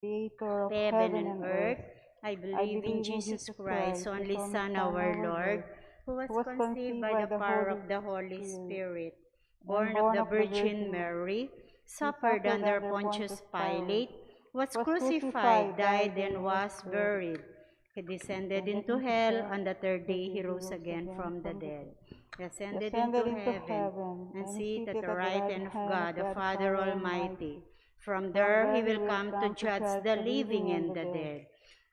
Creator of heaven heaven and and earth. earth. I I believe in believe in Jesus Jesus Christ, Christ, His only only Son, Son, our our Lord, Lord, who was who was conceived conceived by by the the power Holy of the Holy Spirit, Spirit, and born of born the of the Virgin Virgin Mary. Mary, He suffered suffered under under Pontius Pontius Pilate, Pilate, was was crucified, crucified, died, died, and and was was buried. buried. He descended Descended into into hell. hell. On the third The day day he he rose rose again again from the from the dead. dead. Ascended Descended into into heaven, heaven, and and is seated at seated the at the right right hand of hand of God, the God the Father Father Almighty. Almighty. From From there he there he will will come to come to judge judge the the living living and and the the dead. dead.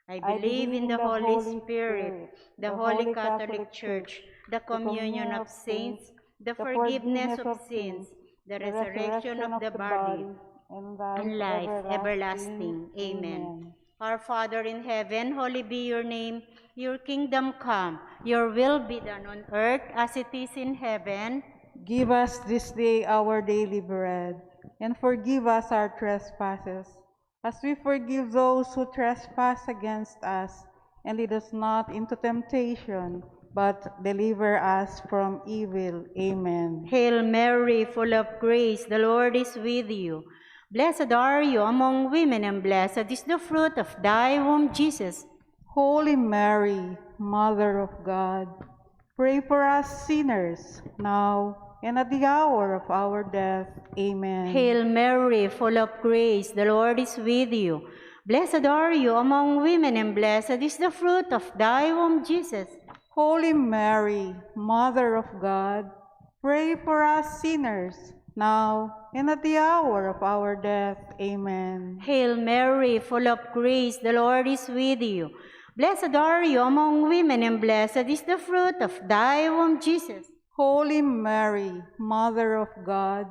I I believe believe in in the the Holy Holy Spirit, Spirit, the the Holy Holy Catholic Catholic Church, Church, the the communion communion of of saints, saints, the the forgiveness forgiveness of of sins, sins, the the resurrection of resurrection of the the body, body, and life and life everlasting. everlasting. Amen. Amen. Our Father in heaven, holy be your name. Your kingdom come. Your will be done on earth as it is in heaven. Give us this day our daily bread, and forgive us our trespasses, as we forgive those who trespass against us. And lead us not into temptation, but deliver us from evil. Amen. Hail Mary, full of grace, the Lord is with you. Blessed are you among women, and blessed is the fruit of thy womb, Jesus. Holy Mary, Mother of God, pray for us sinners, now and at the hour of our death. Amen. Hail Mary, full of grace, the Lord is with you. Blessed are you among women, and blessed is the fruit of thy womb, Jesus. Holy Mary, Mother of God, pray for us sinners, now and at the hour of our death. Amen. Hail Mary, full of grace, the Lord is with you. Blessed are you among women, and blessed is the fruit of thy womb, Jesus. Holy Mary, Mother of God,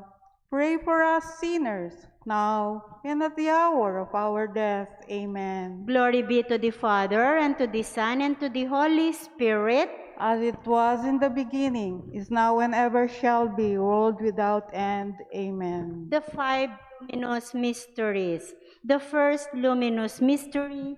pray for us sinners, now and at the hour of our death. Amen. Glory be to the Father, and to the Son, and to the Holy Spirit. As it was in the beginning, is now, and ever shall be, world without end. Amen. The five luminous mysteries. The first luminous mystery,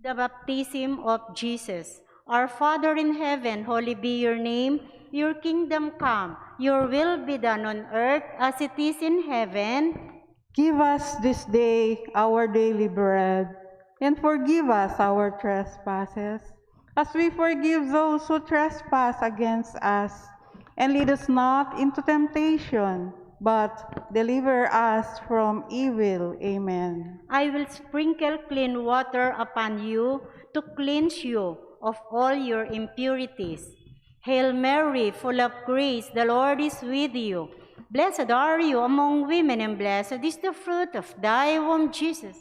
the baptism of Jesus. Our Father in heaven, holy be your name. Your kingdom come. Your will be done on earth as it is in heaven. Give us this day our daily bread, and forgive us our trespasses, as we forgive those who trespass against us. And lead us not into temptation, but deliver us from evil. Amen. I will sprinkle clean water upon you to cleanse you of all your impurities. Hail Mary, full of grace, the Lord is with you. Blessed are you among women, and blessed is the fruit of thy womb, Jesus.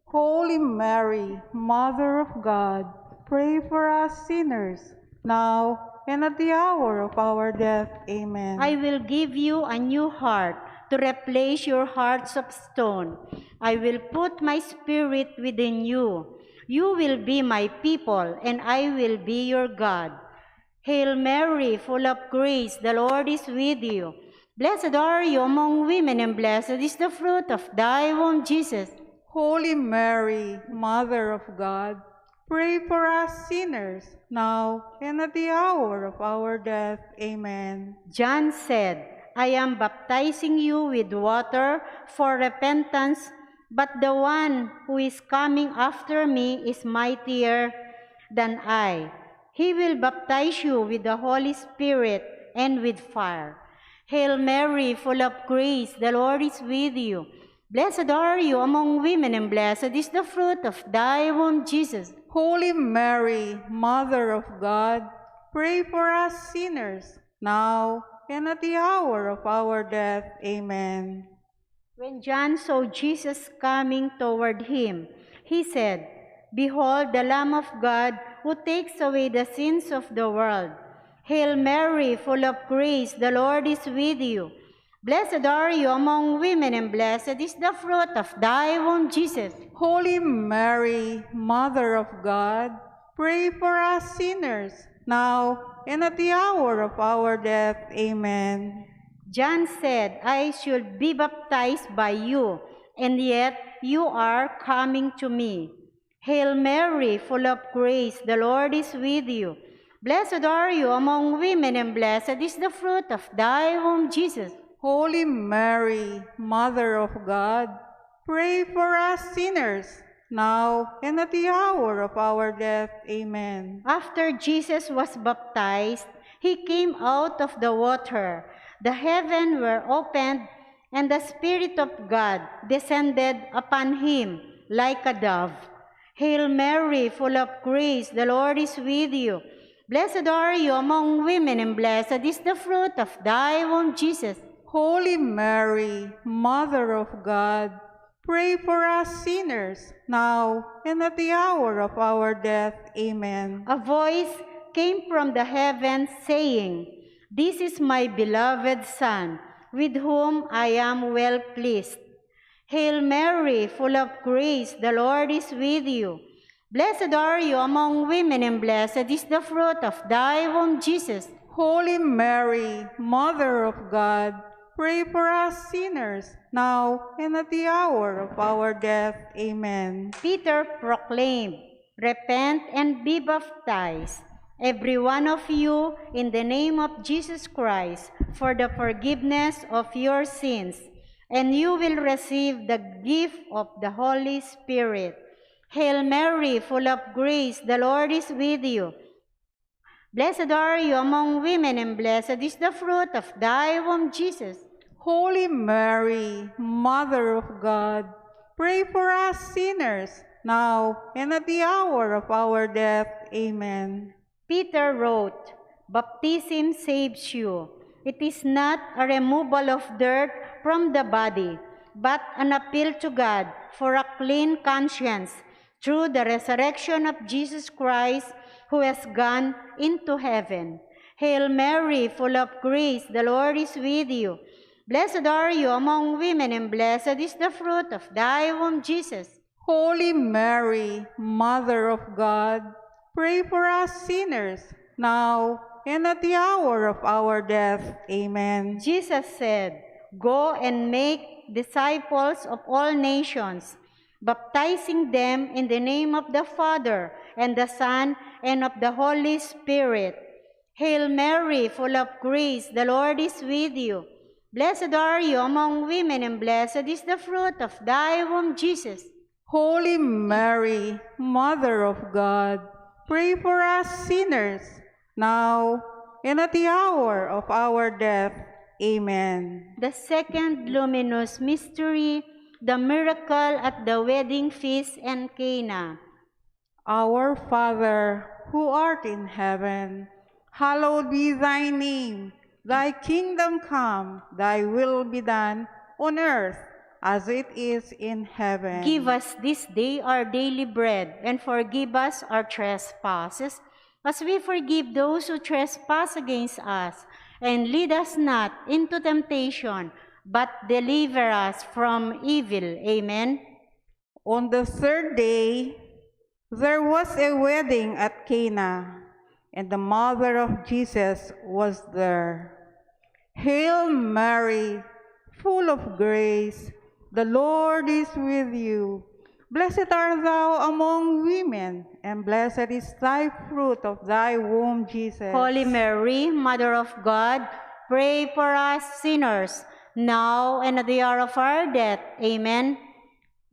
Holy Mary, Mother of God, pray for us sinners, now and at the hour of our death. Amen. I will give you a new heart to replace your hearts of stone. I will put my spirit within you. You will be my people, and I will be your God. Hail Mary, full of grace, the Lord is with you. Blessed are you among women, and blessed is the fruit of thy womb, Jesus. Holy Mary, Mother of God, pray for us sinners, now and at the hour of our death. Amen. John said, I am baptizing you with water for repentance, but the one who is coming after me is mightier than I. He will baptize you with the Holy Spirit and with fire. Hail Mary, full of grace, the Lord is with you. Blessed are you among women, and blessed is the fruit of thy womb, Jesus. Holy Mary, Mother of God, pray for us sinners, now and at the hour of our death. Amen. When John saw Jesus coming toward him, he said, Behold the Lamb of God who takes away the sins of the world. Hail Mary, full of grace, the Lord is with you. Blessed are you among women, and blessed is the fruit of thy womb, Jesus. Holy Mary, Mother of God, pray for us sinners, now and at the hour of our death. Amen. John said, I should be baptized by you, and yet you are coming to me. Hail Mary, full of grace, the Lord is with you. Blessed are you among women, and blessed is the fruit of thy womb, Jesus. Holy Mary, Mother of God, pray for us sinners, now and at the hour of our death. Amen. After Jesus was baptized, he came out of the water. The heavens were opened, and the Spirit of God descended upon him like a dove. Hail Mary, full of grace, the Lord is with you. Blessed are you among women, and blessed is the fruit of thy womb, Jesus. Holy Mary, Mother of God, pray for us sinners, now and at the hour of our death. Amen. A voice came from the heavens saying, "This is my beloved Son, with whom I am well pleased." Hail Mary, full of grace, the Lord is with you. Blessed are you among women, and blessed is the fruit of thy womb, Jesus. Holy Mary, Mother of God, pray for us sinners, now and at the hour of our death. Amen. Peter proclaimed, "Repent and be baptized, every one of you, in the name of Jesus Christ, for the forgiveness of your sins, and you will receive the gift of the Holy Spirit. Hail Mary, full of grace, the Lord is with you. Blessed are you among women, and blessed is the fruit of thy womb, Jesus. Holy Mary, Mother of God, pray for us sinners, now and at the hour of our death. Amen. Peter wrote, "Baptism saves you. It is not a removal of dirt from the body, but an appeal to God for a clean conscience through the resurrection of Jesus Christ, who has gone into heaven. Hail Mary, full of grace, the Lord is with you. Blessed are you among women, and blessed is the fruit of thy womb, Jesus. Holy Mary, Mother of God, pray for us sinners, now and at the hour of our death. Amen. Jesus said, "Go and make disciples of all nations, baptizing them in the name of the Father, and the Son, and of the Holy Spirit. Hail Mary, full of grace, the Lord is with you. Blessed are you among women, and blessed is the fruit of thy womb, Jesus. Holy Mary, Mother of God, pray for us sinners, now and at the hour of our death. Amen. The second luminous mystery, the miracle at the wedding feast in Cana. Our Father, who art in heaven, hallowed be thy name. Thy kingdom come, thy will be done on earth as it is in heaven. Give us this day our daily bread, and forgive us our trespasses, as we forgive those who trespass against us. And lead us not into temptation, but deliver us from evil." Amen. On the third day, there was a wedding at Cana, and the mother of Jesus was there. Hail Mary, full of grace, the Lord is with you. Blessed art thou among women, and blessed is thy fruit of thy womb, Jesus. Holy Mary, Mother of God, pray for us sinners, now and at the hour of our death. Amen.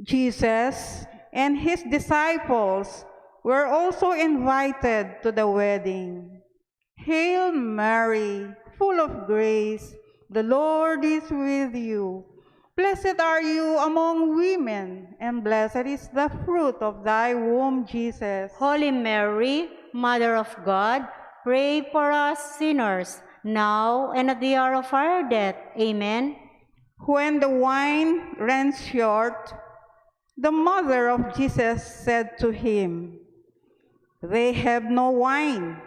Jesus and his disciples were also invited to the wedding. Hail Mary, full of grace, the Lord is with you. Blessed are you among women, and blessed is the fruit of thy womb, Jesus. Holy Mary, Mother of God, pray for us sinners, now and at the hour of our death. Amen. When the wine ran short, the mother of Jesus said to him, "They have no wine."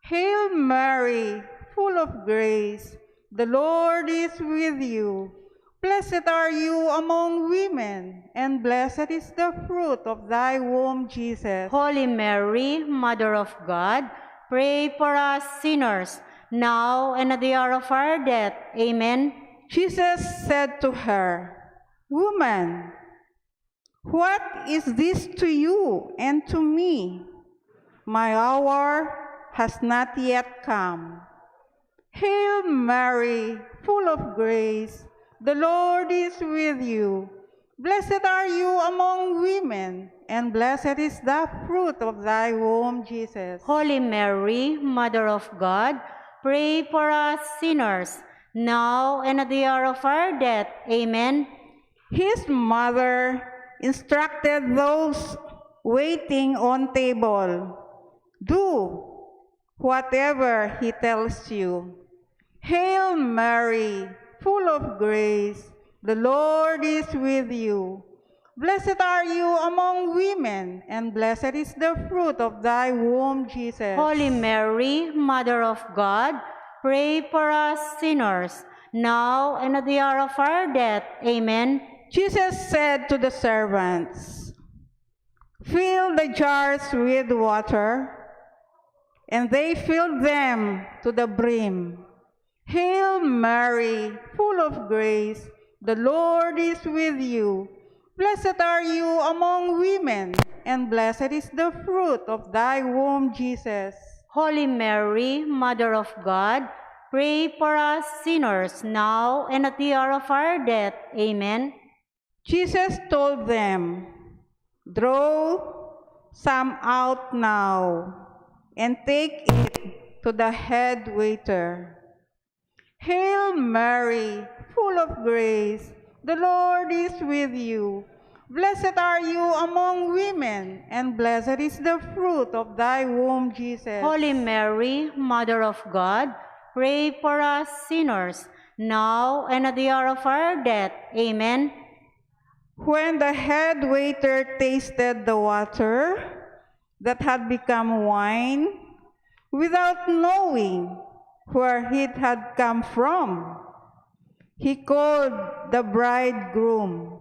Hail Mary, full of grace, the Lord is with you. Blessed are you among women, and blessed is the fruit of thy womb, Jesus. Holy Mary, Mother of God, pray for us sinners, now and at the hour of our death. Amen. Jesus said to her, "Woman, what is this to you and to me? My hour has not yet come." Hail Mary, full of grace, the Lord is with you. Blessed are you among women, and blessed is the fruit of thy womb, Jesus. Holy Mary, Mother of God, pray for us sinners, now and at the hour of our death. Amen. His mother instructed those waiting on table, do whatever he tells you. Hail Mary, full of grace, the Lord is with you. Blessed are you among women, and blessed is the fruit of thy womb, Jesus. Holy Mary, Mother of God, pray for us sinners, now and at the hour of our death. Amen. Jesus said to the servants, fill the jars with water, and they filled them to the brim. Hail Mary, full of grace, the Lord is with you. Blessed are you among women, and blessed is the fruit of thy womb, Jesus. Holy Mary, Mother of God, pray for us sinners, now and at the hour of our death. Amen. Jesus told them, draw some out now, and take it to the head waiter. Hail Mary, full of grace, the Lord is with you. Blessed are you among women, and blessed is the fruit of thy womb, Jesus. Holy Mary, Mother of God, pray for us sinners, now and at the hour of our death. Amen. When the head waiter tasted the water that had become wine, without knowing where it had come from, he called the bridegroom.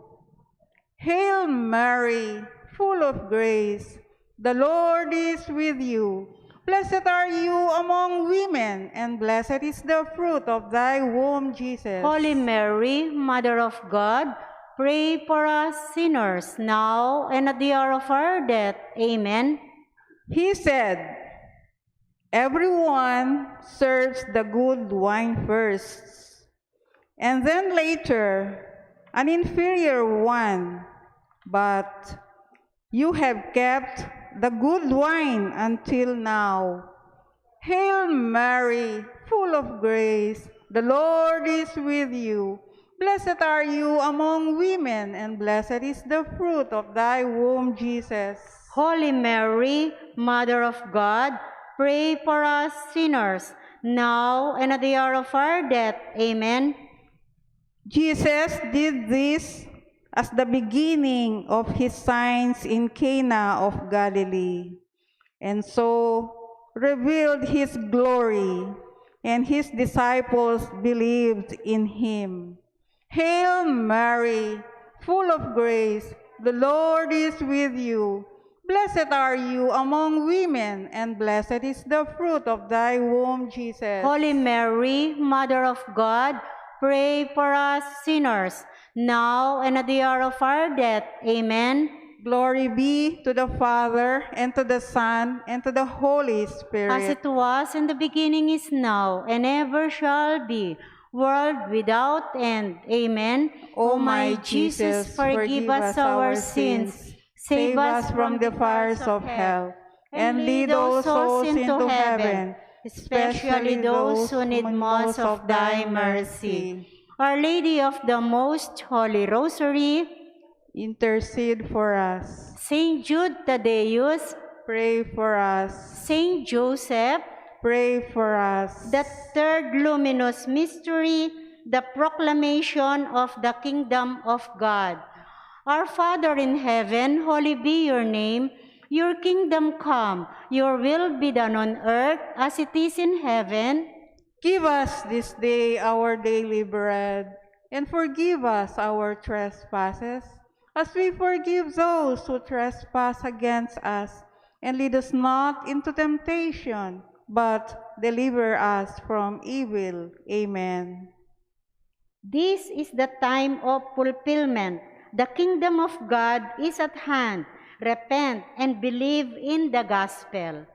Hail Mary, full of grace, the Lord is with you. Blessed are you among women, and blessed is the fruit of thy womb, Jesus. Holy Mary, Mother of God, pray for us sinners, now and at the hour of our death. Amen. He said, everyone serves the good wine first, and then later an inferior one, but you have kept the good wine until now. Hail Mary, full of grace, the Lord is with you. Blessed are you among women, and blessed is the fruit of thy womb, Jesus. Holy Mary, Mother of God, pray for us sinners, now and at the hour of our death. Amen. Jesus did this as the beginning of his signs in Cana of Galilee, and so revealed his glory, and his disciples believed in him. Hail Mary, full of grace, the Lord is with you. Blessed are you among women, and blessed is the fruit of thy womb, Jesus. Holy Mary, Mother of God, pray for us sinners, now and at the hour of our death. Amen. Glory be to the Father, and to the Son, and to the Holy Spirit. As it was in the beginning, is now, and ever shall be, world without end. Amen. O my Jesus, forgive us our sins, save us from the fires of hell, and lead all souls into heaven, especially those who need most of thy mercy. Our Lady of the Most Holy Rosary, Intercede for us. Saint Jude Thaddeus, Pray for us. Saint Joseph, Pray for us. the third luminous mystery, the proclamation of the kingdom of God. Our Father in heaven, holy be your name. Your kingdom come, your will be done on earth as it is in heaven. Give us this day our daily bread, and forgive us our trespasses, as we forgive those who trespass against us. And lead us not into temptation, but deliver us from evil. Amen. This is the time of fulfillment. The kingdom of God is at hand. Repent and believe in the gospel.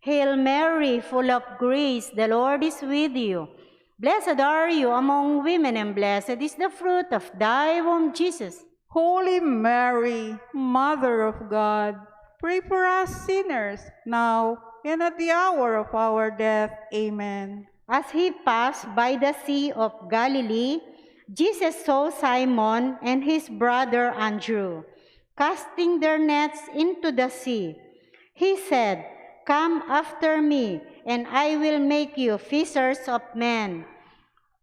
Hail Mary, full of grace, the Lord is with you. Blessed are you among women, and blessed is the fruit of thy womb, Jesus. Holy Mary, Mother of God, pray for us sinners, now and at the hour of our death. Amen. As he passed by the Sea of Galilee, Jesus saw Simon and his brother Andrew casting their nets into the sea. He said, "Come after me, and I will make you fishers of men."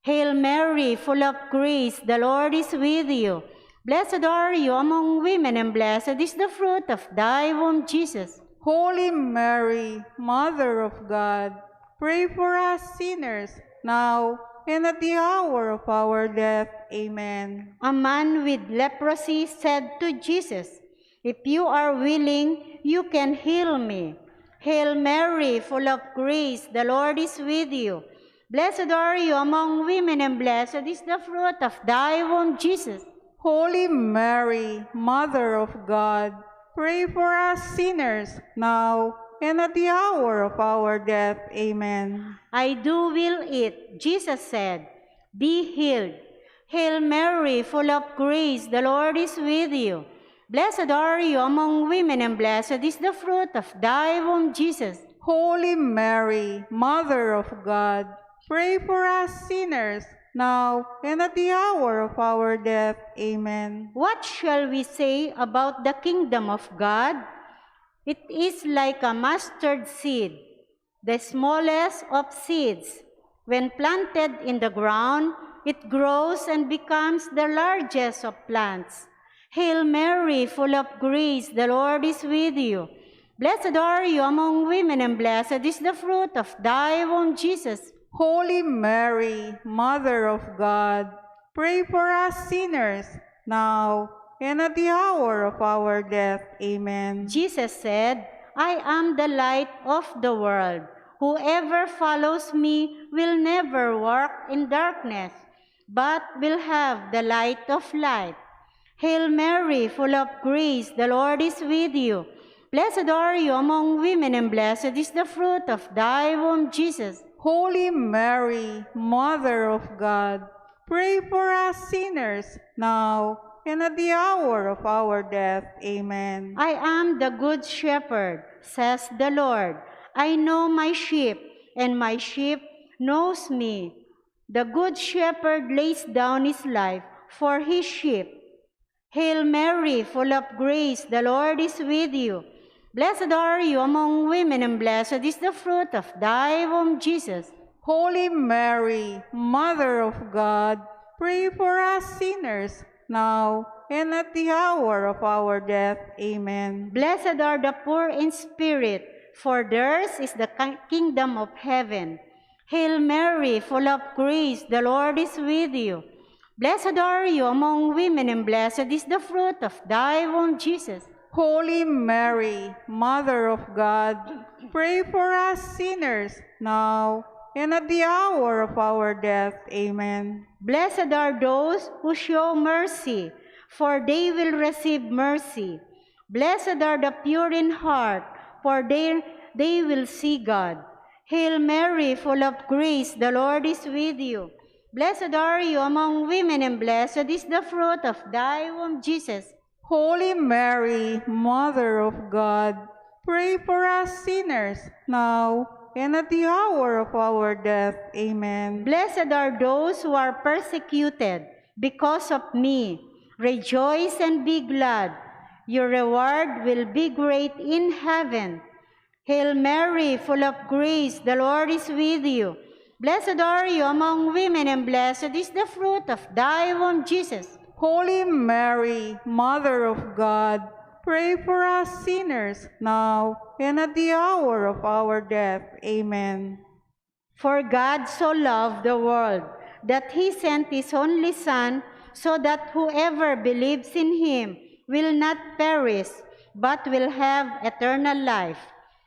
Hail Mary, full of grace, the Lord is with you. Blessed are you among women, and blessed is the fruit of thy womb, Jesus. Holy Mary, Mother of God, pray for us sinners, now and at the hour of our death. Amen. A man with leprosy said to Jesus, "If you are willing, you can heal me." Hail Mary, full of grace, the Lord is with you. Blessed are you among women, and blessed is the fruit of thy womb, Jesus. Holy Mary, Mother of God, pray for us sinners, now and at the hour of our death. Amen. I do will it, Jesus said. Be healed. Hail Mary, full of grace, the Lord is with you. Blessed are you among women, and blessed is the fruit of thy womb, Jesus. Holy Mary, Mother of God, pray for us sinners, now and at the hour of our death. Amen. What shall we say about the kingdom of God? It is like a mustard seed, the smallest of seeds. When planted in the ground, it grows and becomes the largest of plants. Hail Mary, full of grace, the Lord is with you. Blessed are you among women, and blessed is the fruit of thy womb, Jesus. Holy Mary, Mother of God, pray for us sinners, now and at the hour of our death. Amen. Jesus said, "I am the light of the world. Whoever follows me will never walk in darkness, but will have the light of life." Hail Mary, full of grace, the Lord is with you. Blessed are you among women, and blessed is the fruit of thy womb, Jesus. Holy Mary, Mother of God, pray for us sinners, now and at the hour of our death. Amen. I am the good shepherd, says the Lord. I know my sheep, and my sheep knows me. The good shepherd lays down his life for his sheep. Hail Mary, full of grace, the Lord is with you. Blessed are you among women, and blessed is the fruit of thy womb, Jesus. Holy Mary, Mother of God, pray for us sinners, now and at the hour of our death. Amen. Blessed are the poor in spirit, for theirs is the kingdom of heaven. Hail Mary, full of grace, the Lord is with you. Blessed are you among women, and blessed is the fruit of thy womb, Jesus. Holy Mary, Mother of God, pray for us sinners, now and at the hour of our death. Amen. Blessed are those who show mercy, for they will receive mercy. Blessed are the pure in heart, for they will see God. Hail Mary, full of grace, the Lord is with you. Blessed are you among women, and blessed is the fruit of thy womb, Jesus. Holy Mary, Mother of God, pray for us sinners, now and at the hour of our death. Amen. Blessed are those who are persecuted because of me. Rejoice and be glad. Your reward will be great in heaven. Hail Mary, full of grace, the Lord is with you. Blessed are you among women, and blessed is the fruit of thy womb, Jesus. Holy Mary, Mother of God, pray for us sinners, now and at the hour of our death. Amen. For God so loved the world that he sent his only Son, so that whoever believes in him will not perish, but will have eternal life.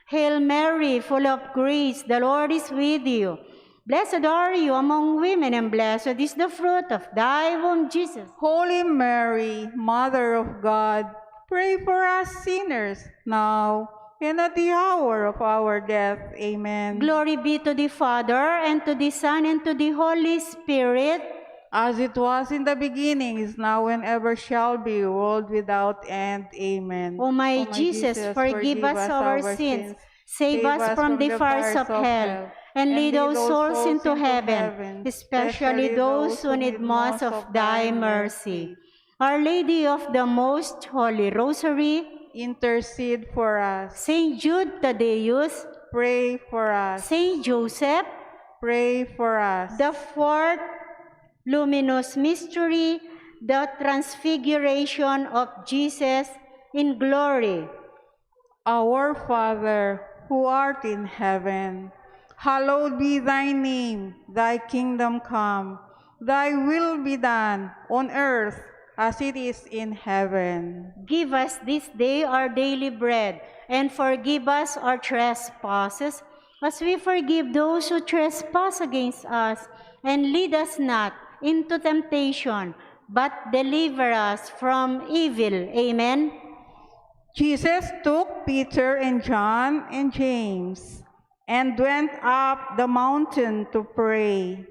Hail Mary, full of grace, the Lord is with you. Blessed are you among women, and blessed is the fruit of thy womb, Jesus. Holy Mary, Mother of God, pray for us sinners, now and at the hour of our death. Amen. Glory be to the Father, and to the Son, and to the Holy Spirit, as it was in the beginning, is now, and ever shall be, world without end. Amen. O my Jesus, forgive us our sins, save us from the fires of hell, and lead those souls into heaven, especially those who need most of thy mercy. Our Lady of the Most Holy Rosary, intercede for us. Saint Jude Thaddeus, Pray for us. Saint Joseph, Pray for us. the fourth luminous mystery, the transfiguration of Jesus in glory. Our Father, who art in heaven, hallowed be thy name. Thy kingdom come. Thy will be done on earth as it is in heaven. Give us this day our daily bread, and forgive us our trespasses, as we forgive those who trespass against us. And lead us not into temptation, but deliver us from evil. Amen. Jesus took Peter and John and James and went up the mountain to pray.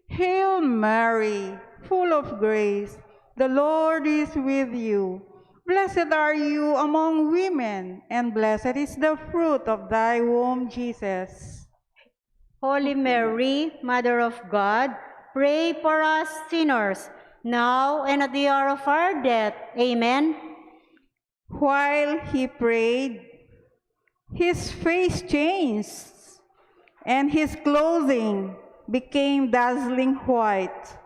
Hail Mary, full of grace, the Lord is with you. Blessed are you among women, and blessed is the fruit of thy womb, Jesus. Holy Mary, Mother of God, pray for us sinners, now and at the hour of our death. Amen. While he prayed, his face changed, and his clothing became dazzling white.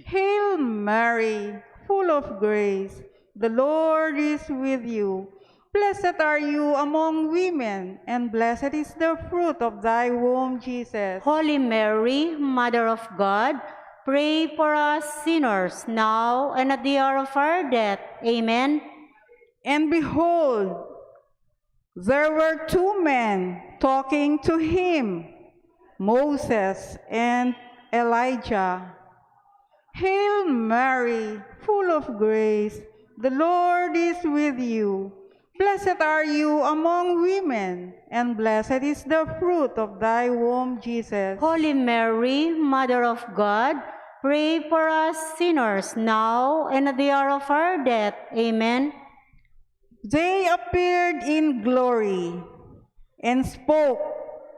Hail Mary, full of grace, the Lord is with you. Blessed are you among women, and blessed is the fruit of thy womb, Jesus. Holy Mary, Mother of God, pray for us sinners, now and at the hour of our death. Amen. And behold, there were two men talking to him, Moses and Elijah. Hail Mary, full of grace, the Lord is with you. Blessed are you among women, and blessed is the fruit of thy womb, Jesus. Holy Mary, Mother of God, pray for us sinners, now and at the hour of our death. Amen. They appeared in glory and spoke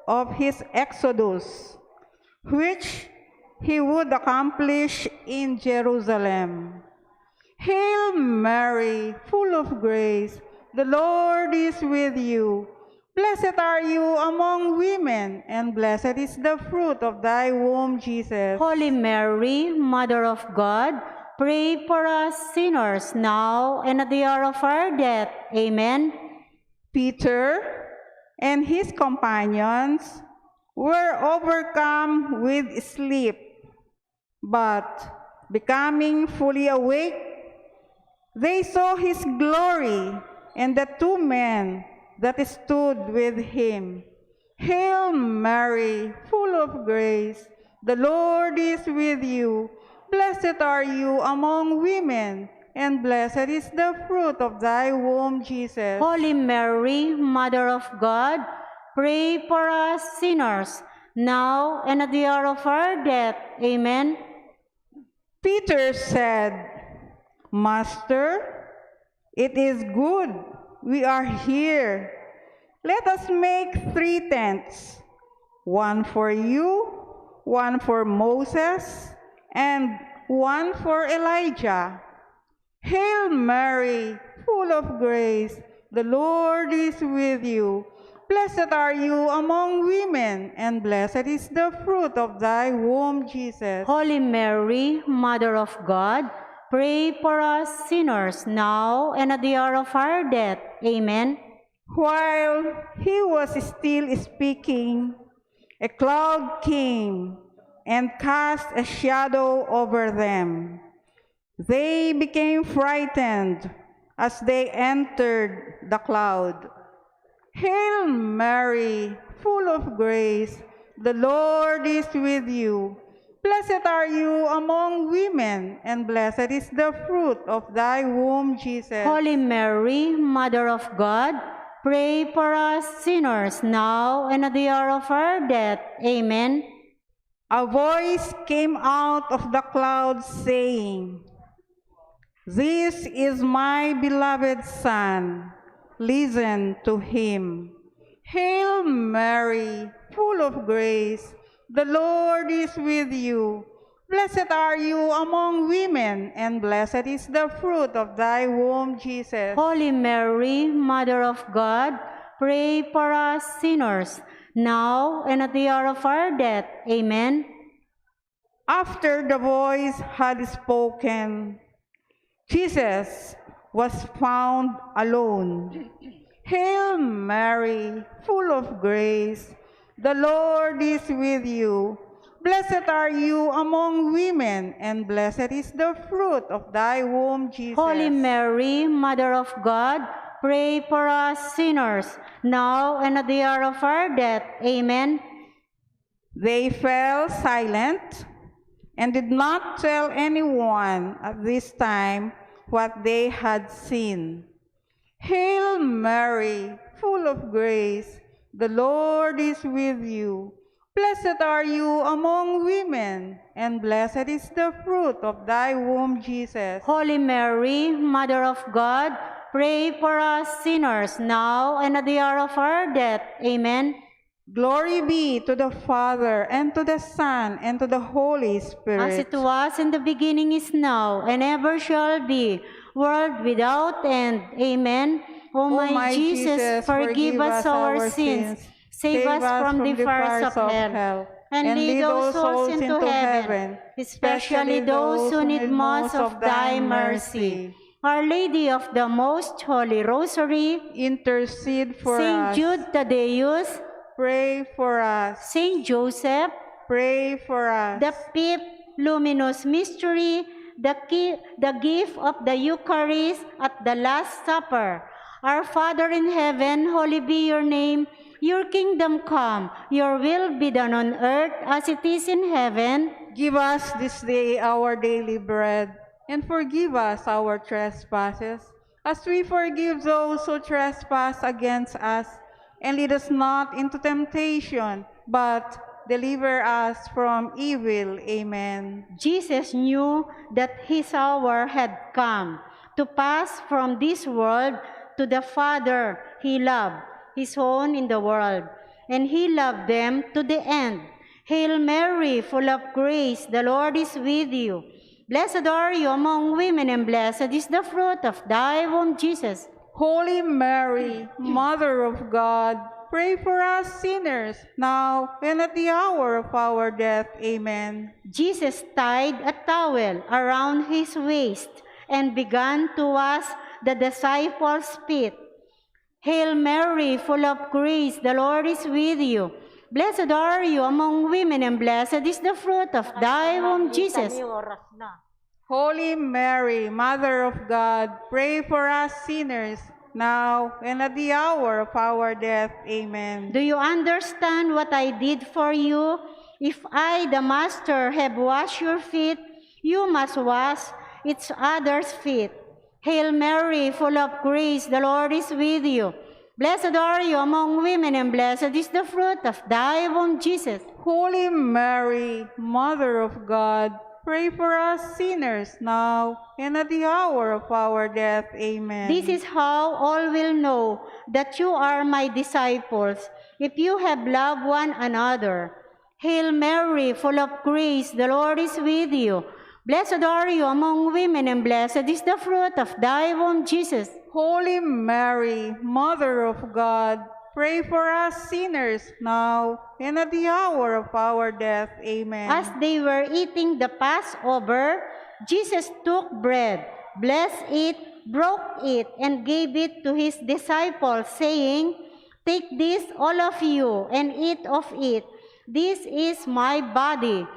of his exodus, which he would accomplish in Jerusalem. Hail Mary, full of grace, the Lord is with you. Blessed are you among women, and blessed is the fruit of thy womb, Jesus. Holy Mary, Mother of God, pray for us sinners, now and at the hour of our death. Amen. Peter and his companions were overcome with sleep, but becoming fully awake, they saw his glory and the two men that stood with him. Hail Mary, full of grace, the Lord is with you. Blessed are you among women, and blessed is the fruit of thy womb, Jesus. Holy Mary, Mother of God, pray for us sinners, now and at the hour of our death. Amen. Peter said, Master, it is good we are here. Let us make 3 tents, one for you, one for Moses, and one for Elijah. Hail Mary, full of grace, the Lord is with you. Blessed are you among women, and blessed is the fruit of thy womb, Jesus. Holy Mary, Mother of God, pray for us sinners, now and at the hour of our death. Amen. While he was still speaking, a cloud came and cast a shadow over them. They became frightened as they entered the cloud. Hail Mary, full of grace, the Lord is with you. Blessed are you among women, and blessed is the fruit of thy womb, Jesus. Holy Mary, Mother of God, pray for us sinners, now and at the hour of our death. Amen. a voice came out of the clouds saying, "This is my beloved Son. Listen to him." Hail Mary, full of grace, the Lord is with you. Blessed are you among women, and blessed is the fruit of thy womb, Jesus. Holy Mary, Mother of God, pray for us sinners, now and at the hour of our death. Amen. After the voice had spoken, Jesus was found alone. Hail Mary, full of grace, the Lord is with you. Blessed are you among women, and blessed is the fruit of thy womb, Jesus. Holy Mary, Mother of God, pray for us sinners, now and at the hour of our death. Amen. They fell silent and did not tell anyone at this time what they had seen. Hail Mary, full of grace, the Lord is with you. Blessed are you among women, and blessed is the fruit of thy womb, Jesus. Holy Mary, Mother of God, pray for us sinners, now and at the hour of our death. Amen. Glory be to the Father, and to the Son, and to the Holy Spirit. As it was in the beginning, is now, and ever shall be, world without end. Amen. O my Jesus, forgive us our sins. Save us from the fires of hell. And lead those souls into heaven, especially those who need most of thy mercy. Our Lady of the Most Holy Rosary, Intercede for Saint us. Jude Tadeus, Pray for us. Saint Joseph, Pray for us. the fifth luminous mystery, the gift of the Eucharist at the Last Supper. Our Father in heaven, holy be your name. Your kingdom come, your will be done on earth as it is in heaven. Give us this day our daily bread, and forgive us our trespasses, as we forgive those who trespass against us. And lead us not into temptation, but deliver us from evil. Amen. Jesus knew that his hour had come to pass from this world to the Father he loved, his own in the world, and he loved them to the end. Hail Mary, full of grace, the Lord is with you. Blessed are you among women, and blessed is the fruit of thy womb, Jesus. Holy Mary, Mother of God, pray for us sinners, now and at the hour of our death. Amen. Jesus tied a towel around his waist and began to wash the disciples' feet. Hail Mary, full of grace, the Lord is with you. Blessed are you among women, and blessed is the fruit of thy womb, Jesus. Holy Mary, Mother of God, pray for us sinners, now and at the hour of our death. Amen. Do you understand what I did for you? If I, the Master, have washed your feet, you must wash each other's feet. Hail Mary, full of grace, the Lord is with you. Blessed are you among women, and blessed is the fruit of thy womb, Jesus. Holy Mary, Mother of God, pray for us sinners, now and at the hour of our death. Amen. This is how all will know that you are my disciples, if you have loved one another. Hail Mary, full of grace, the Lord is with you. Blessed are you among women, and blessed is the fruit of thy womb, Jesus. Holy Mary, Mother of God, pray for us sinners, now and at the hour of our death. Amen. As they were eating the Passover, Jesus took bread, blessed it, broke it, and gave it to his disciples, saying, "Take this, all of you, and eat of it. This is my body."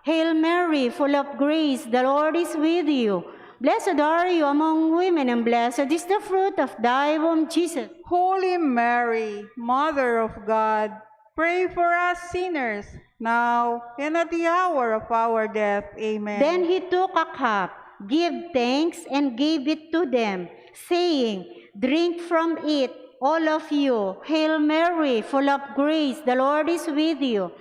Hail Mary, full of grace, the Lord is with you. Blessed are you among women, and blessed is the fruit of thy womb, Jesus. Holy Mary, Mother of God, pray for us sinners, now and at the hour of our death. Amen. Then he took a cup, gave thanks, and gave it to them, saying, "Drink from it, all of you. Hail Mary, full of grace, the Lord is with you.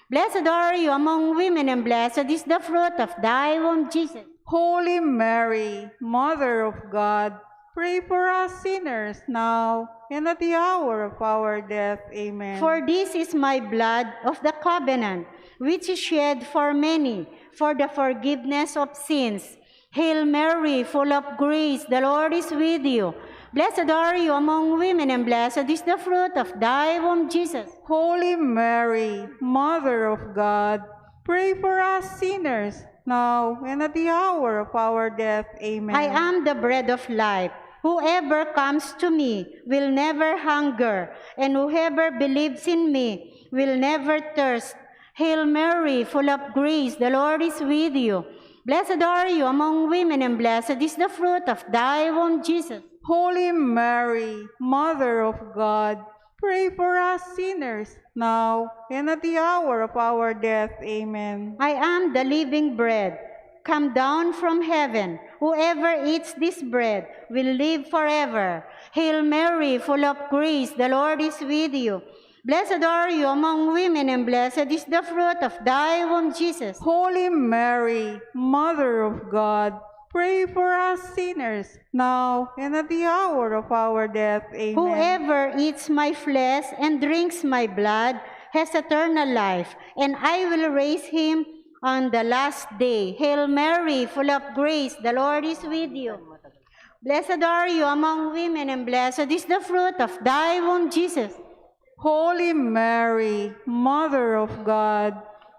Blessed are you among women, and blessed is the fruit of thy womb, Jesus. Holy Mary, Mother of God, pray for us sinners now and at the hour of our death. Amen. For this is my blood of the covenant, which is shed for many, for the forgiveness of sins. Hail Mary, full of grace, the Lord is with you. Blessed are you among women, and blessed is the fruit of thy womb, Jesus. Holy Mary, Mother of God, pray for us sinners now and at the hour of our death. Amen. I am the bread of life. Whoever comes to me will never hunger, and whoever believes in me will never thirst. Hail Mary, full of grace, the Lord is with you. Blessed are you among women, and blessed is the fruit of thy womb, Jesus. Holy Mary, Mother of God, pray for us sinners now and at the hour of our death. Amen. I am the living bread, come down from heaven. Whoever eats this bread will live forever. Hail Mary, full of grace, the Lord is with you. Blessed are you among women, and blessed is the fruit of thy womb, Jesus. Holy Mary, Mother of God, pray for us sinners now and at the hour of our death. Amen. Whoever eats my flesh and drinks my blood has eternal life, and I will raise him on the last day. Hail Mary, full of grace, the Lord is with you. Blessed are you among women, and blessed is the fruit of thy womb, Jesus. Holy Mary, Mother of God,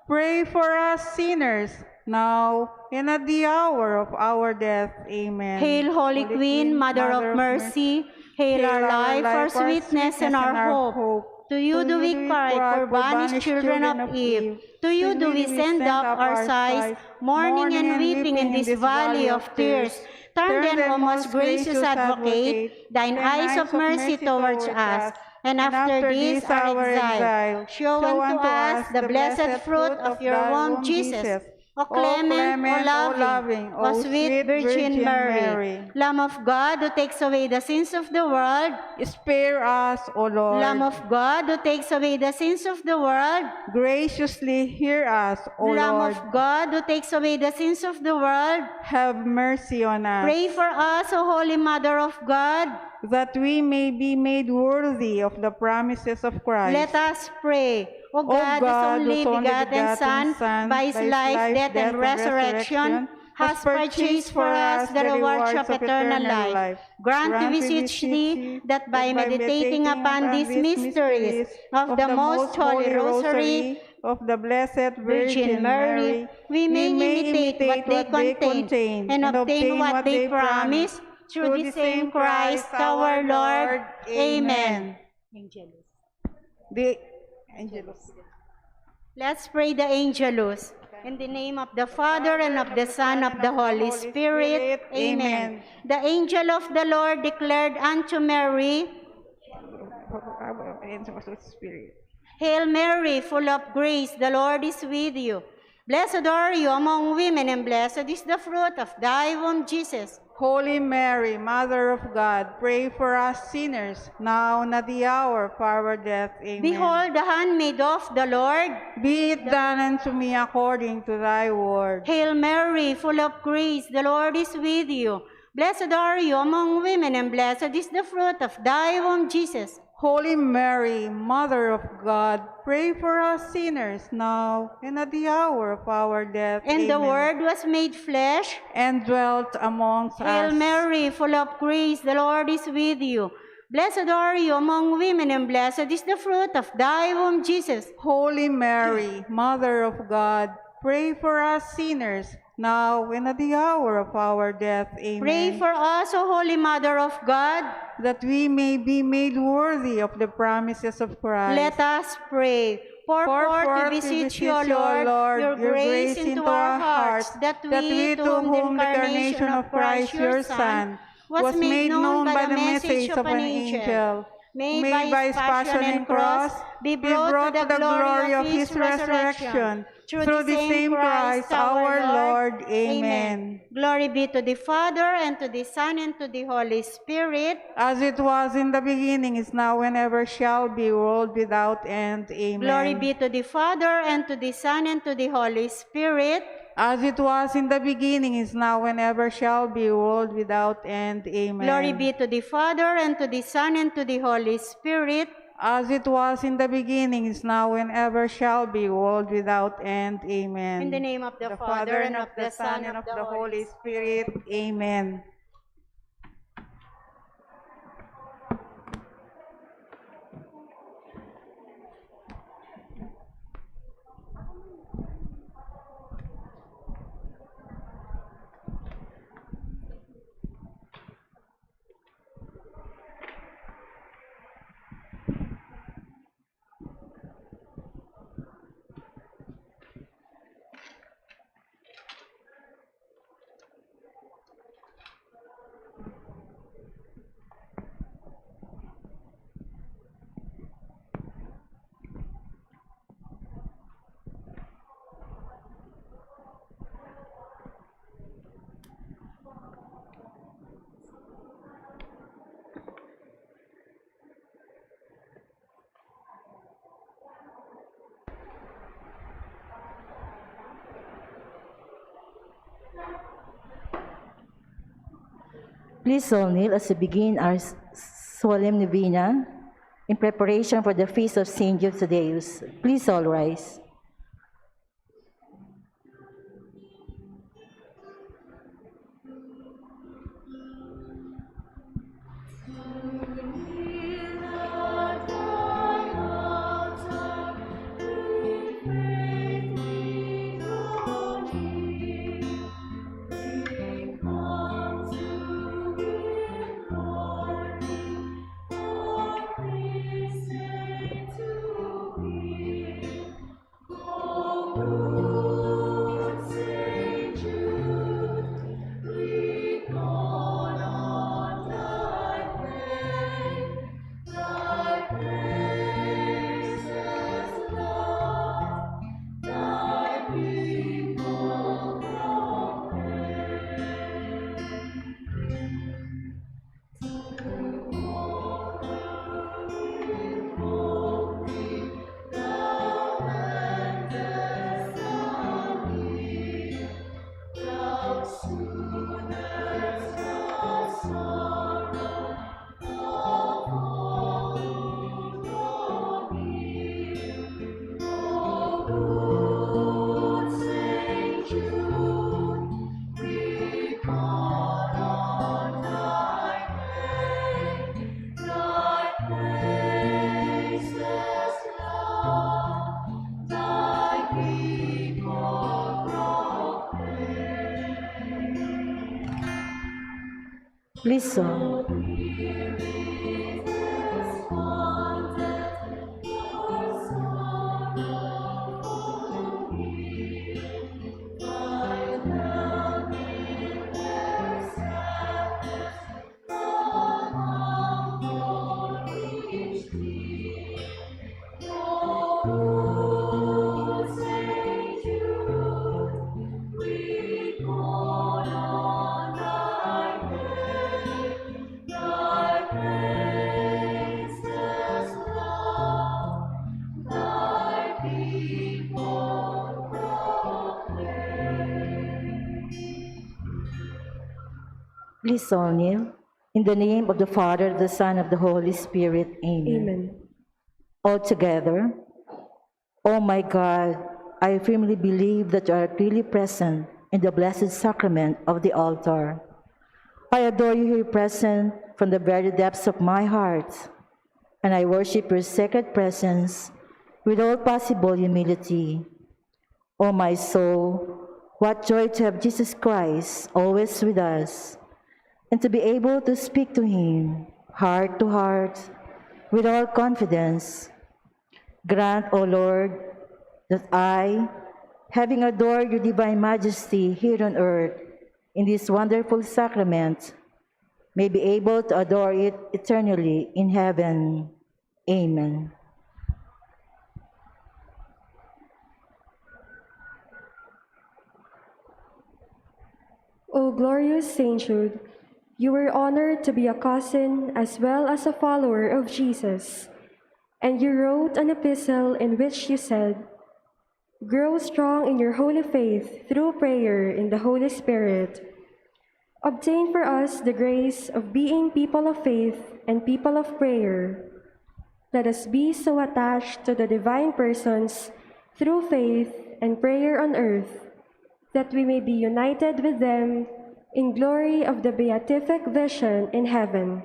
pray for us sinners now and at the hour of our death. Amen. Hail, Holy Queen, Mother of Mercy, hail our life, our sweetness, and our hope. To you do we cry, poor banished children of Eve. To you do we send up our sighs, mourning and weeping in this valley of tears. Turn then, O most gracious Advocate, thine eyes of mercy towards us, and after this our exile, show unto us the blessed fruit of your womb, Jesus. O clement, O loving, O sweet Virgin Mary, Lamb of God who takes away the sins of the world, spare us, O Lord. Lamb of God who takes away the sins of the world, graciously hear us, O Lamb Lord. of God who takes away the sins of the world, have mercy on us. Pray for us, O Holy Mother of God, that we may be made worthy of the promises of Christ. Let us pray. O God, whose only begotten Son, by his life, death, and resurrection, has purchased for us the rewards of eternal life. Grant, we beseech thee, that by meditating upon these mysteries of the most holy rosary of the Blessed Virgin Mary, we may imitate what they contain and obtain what they promise, through the same Christ our Lord. Amen. The Angelus. Let's pray the Angelus. In the name of the Father, and of the Son, of the Holy Spirit. Amen. The angel of the Lord declared unto Mary, Hail Mary, full of grace, the Lord is with you. Blessed are you among women, and blessed is the fruit of thy womb, Jesus. Holy Mary, Mother of God, pray for us sinners, now and at the hour of our death. Amen. Behold the handmaid of the Lord. Be it done unto me according to thy word. Hail Mary, full of grace, the Lord is with you. Blessed are you among women, and blessed is the fruit of thy womb, Jesus. Holy Mary, Mother of God, pray for us sinners, now and at the hour of our death. And Amen. the Word was made flesh and dwelt amongst us. Hail Mary, full of grace, the Lord is with you. Blessed are you among women, and blessed is the fruit of thy womb, Jesus. Holy Mary, Mother of God, pray for us sinners, now and at the hour of our death. Amen. Pray for us, O Holy Mother of God, that we may be made worthy of the promises of Christ. Let us pray. Pour forth to beseech you, O Lord, your grace into our hearts, that we, to whom the incarnation of Christ, your Son, was made known by the message of an angel, may by his passion and cross be brought to the glory of his resurrection. Through the same Christ our Lord. Amen. Glory be to the Father, and to the Son, and to the Holy Spirit. As it was in the beginning, is now, and ever shall be, world without end. Amen. Glory be to the Father, and to the Son, and to the Holy Spirit. As it was in the beginning, is now, and ever shall be, world without end. Amen. Glory be to the Father, and to the Son, and to the Holy Spirit. As it was in the beginning, is now, and ever shall be, world without end. Amen. In the name of the Father, and of the Son, and of the Holy Spirit. Amen. Please all kneel as we begin our solemn novena in preparation for the feast of Saint Eusebius. Please all rise. Please all. Please all kneel. In the name of the Father, the Son, of the Holy Spirit. Amen. Amen. All together. Oh my God, I firmly believe that you are really present in the blessed sacrament of the altar. I adore you here present from the very depths of my heart, and I worship your sacred presence with all possible humility. Oh my soul, what joy to have Jesus Christ always with us, and to be able to speak to him heart to heart with all confidence. Grant, O Lord, that I, having adored your divine majesty here on earth in this wonderful sacrament, may be able to adore it eternally in heaven. Amen. O glorious Saint Jude, you were honored to be a cousin as well as a follower of Jesus, and you wrote an epistle in which you said, "Grow strong in your holy faith through prayer in the Holy Spirit. Obtain for us the grace of being people of faith and people of prayer. Let us be so attached to the divine persons through faith and prayer on earth that we may be united with them in glory of the beatific vision in heaven.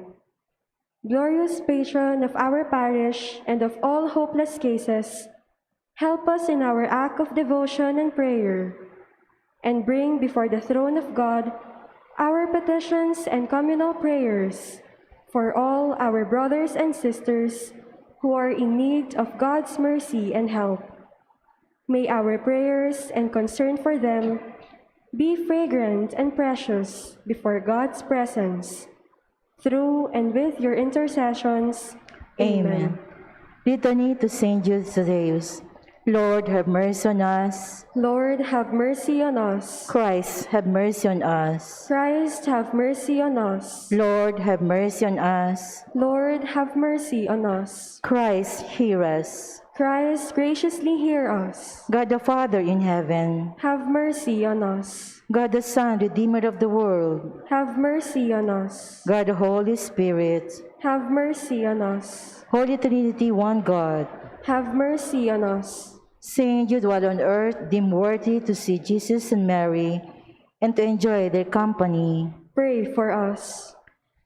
Glorious patron of our parish and of all hopeless cases, help us in our act of devotion and prayer, and bring before the throne of God our petitions and communal prayers for all our brothers and sisters who are in need of God's mercy and help. May our prayers and concern for them be fragrant and precious before God's presence. Through and with your intercessions, Amen. Litany to Saint Jude Thaddeus. Lord, have mercy on us. Lord, have mercy on us. Christ, have mercy on us. Christ, have mercy on us. Lord, have mercy on us. Lord, have mercy on us. Christ, hear us. Christ, graciously hear us. God the Father in heaven, Have mercy on us. God the Son, Redeemer of the world, Have mercy on us. God the Holy Spirit, Have mercy on us. Holy Trinity, one God. Have mercy on us. Saint Jude, while on earth, deemed worthy to see Jesus and Mary and to enjoy their company. Pray for us.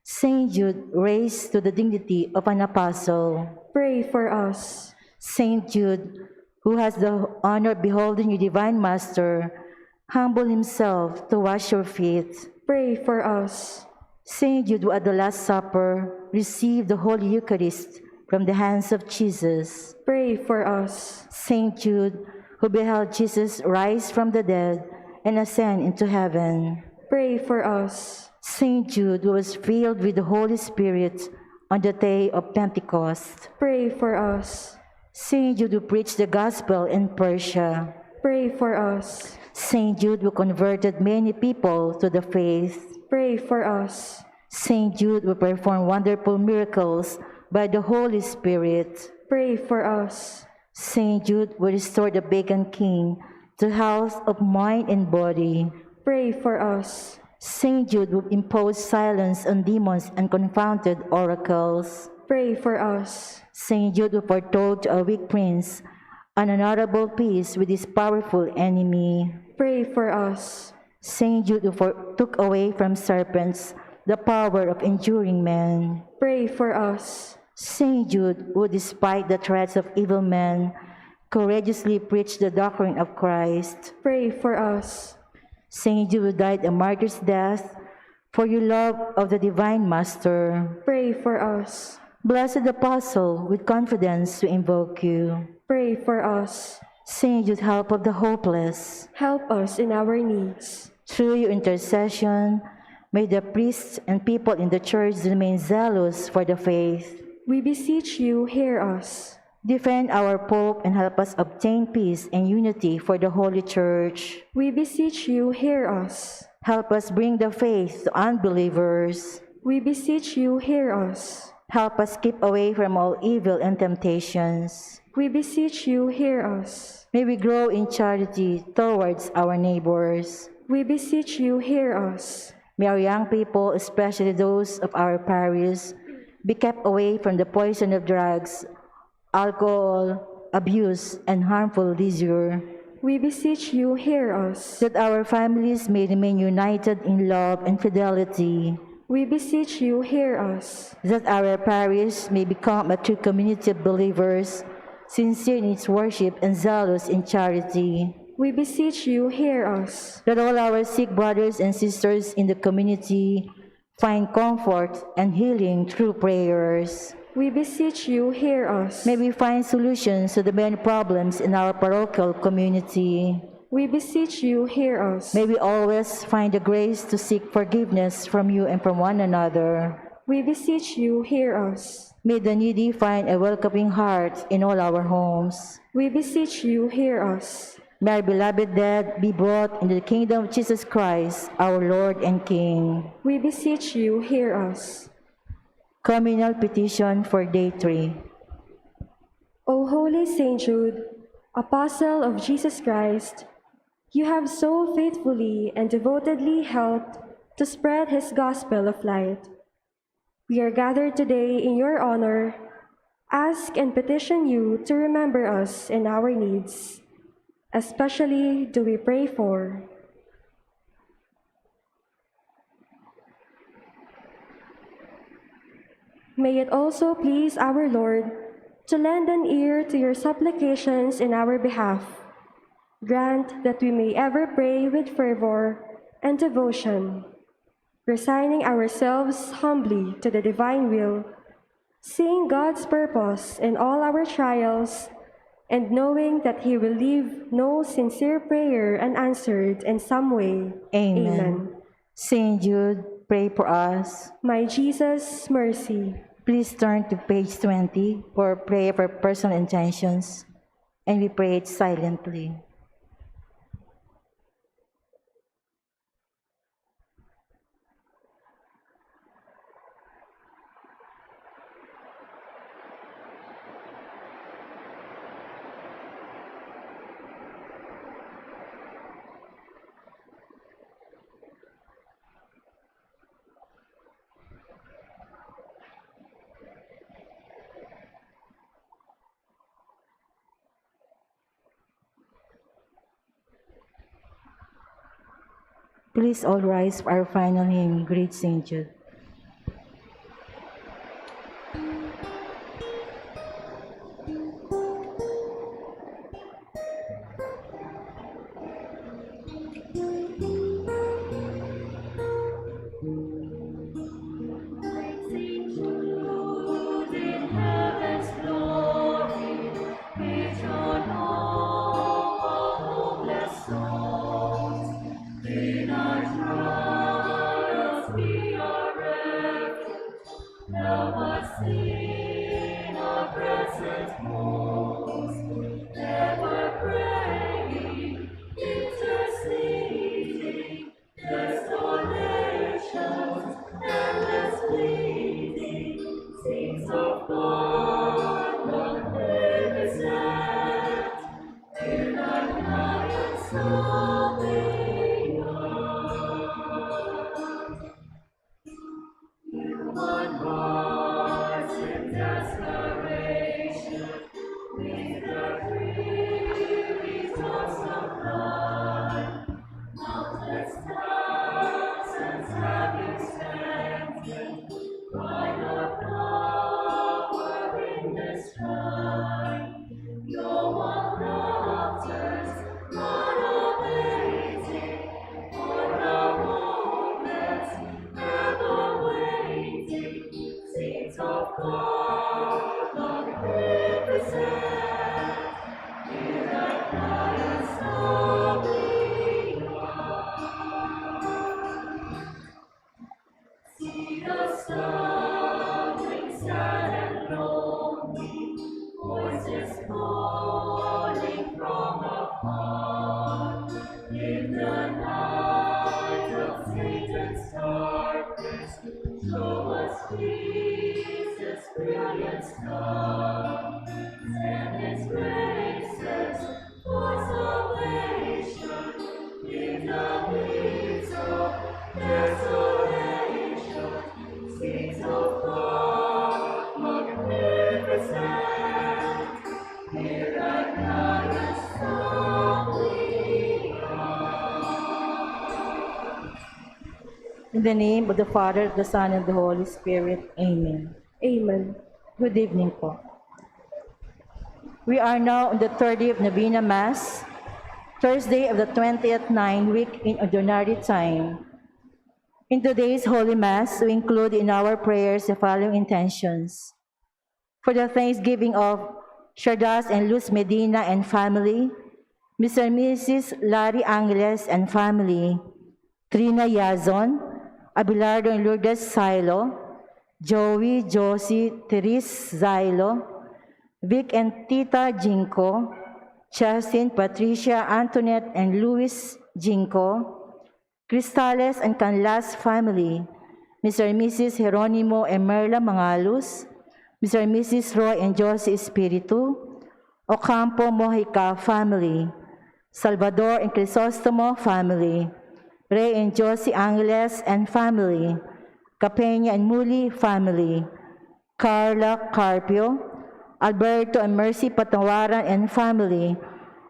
Saint Jude, raised to the dignity of an apostle. Pray for us. Saint Jude, who has the honor of beholding your divine Master, humble himself to wash your feet. Pray for us. Saint Jude, who at the Last Supper received the Holy Eucharist from the hands of Jesus. Pray for us. Saint Jude, who beheld Jesus rise from the dead and ascend into heaven. Pray for us. Saint Jude, who was filled with the Holy Spirit on the day of Pentecost. Pray for us. Saint Jude, who preached the gospel in Persia. Pray for us. Saint Jude, who converted many people to the faith. Pray for us. Saint Jude, who performed wonderful miracles by the Holy Spirit. Pray for us. Saint Jude, who restored the pagan king to health of mind and body. Pray for us. Saint Jude, who imposed silence on demons and confounded oracles. Pray for us. Saint Jude, who foretold to a weak prince an honorable peace with his powerful enemy. Pray for us. Saint Jude, who took away from serpents the power of injuring men. Pray for us. Saint Jude, who despite the threats of evil men, courageously preached the doctrine of Christ. Pray for us. Saint Jude, who died a martyr's death for your love of the divine Master. Pray for us. Blessed Apostle, with confidence we invoke you. Pray for us. Saint Jude, help of the hopeless. Help us in our needs. Through your intercession, may the priests and people in the Church remain zealous for the faith. We beseech you, hear us. Defend our Pope and help us obtain peace and unity for the Holy Church. We beseech you, hear us. Help us bring the faith to unbelievers. We beseech you, hear us. Help us keep away from all evil and temptations. We beseech you, hear us. May we grow in charity towards our neighbors. We beseech you, hear us. May our young people, especially those of our parish, be kept away from the poison of drugs, alcohol, abuse, and harmful leisure. We beseech you, hear us. That our families may remain united in love and fidelity. We beseech you, hear us. That our parish may become a true community of believers, sincere in its worship and zealous in charity. We beseech you, hear us. That all our sick brothers and sisters in the community find comfort and healing through prayers. We beseech you, hear us. May we find solutions to the many problems in our parochial community. We beseech you, hear us. May we always find the grace to seek forgiveness from you and from one another. We beseech you, hear us. May the needy find a welcoming heart in all our homes. We beseech you, hear us. May our beloved dead be brought into the kingdom of Jesus Christ, our Lord and King. We beseech you, hear us. Communal petition for Day 3. O holy Saint Jude, Apostle of Jesus Christ, you have so faithfully and devotedly helped to spread his gospel of light. We are gathered today in your honor, ask and petition you to remember us in our needs. Especially do we pray for may it also please our Lord to lend an ear to your supplications in our behalf. Grant that we may ever pray with fervor and devotion, resigning ourselves humbly to the divine will, seeing God's purpose in all our trials, and knowing that He will leave no sincere prayer unanswered in some way. Amen. Saint Jude, pray for us. My Jesus, mercy. Please turn to page 20 for prayer for personal intentions, and we pray it silently. Please all rise for our final hymn, Great Saint Jude. In the name of the Father, the Son, and the Holy Spirit. Amen. Amen. Good evening po. We are now on the 30th Novena Mass, Thursday of the 20th 9th week in Ordinary Time. In today's Holy Mass, we include in our prayers the following intentions. For the thanksgiving of Shardas and Luz Medina and family, Mr. and Mrs. Larry Angeles and family, Trina Yazon, Abelardo and Lourdes Silo, Joey, Josie, Therese Zilo, Vic and Tita Jinko, Justin, Patricia, Antoinette, and Luis Jinko, Cristales and Canlas family, Mr. and Mrs. Jeronimo and Merla Mangalus, Mr. and Mrs. Roy and Josie Espiritu, Ocampo Mojica family, Salvador and Crisostomo family, Ray and Josie Angeles and family, Capeña and Muli family, Carla Carpio, Alberto and Mercy Patawaran and family,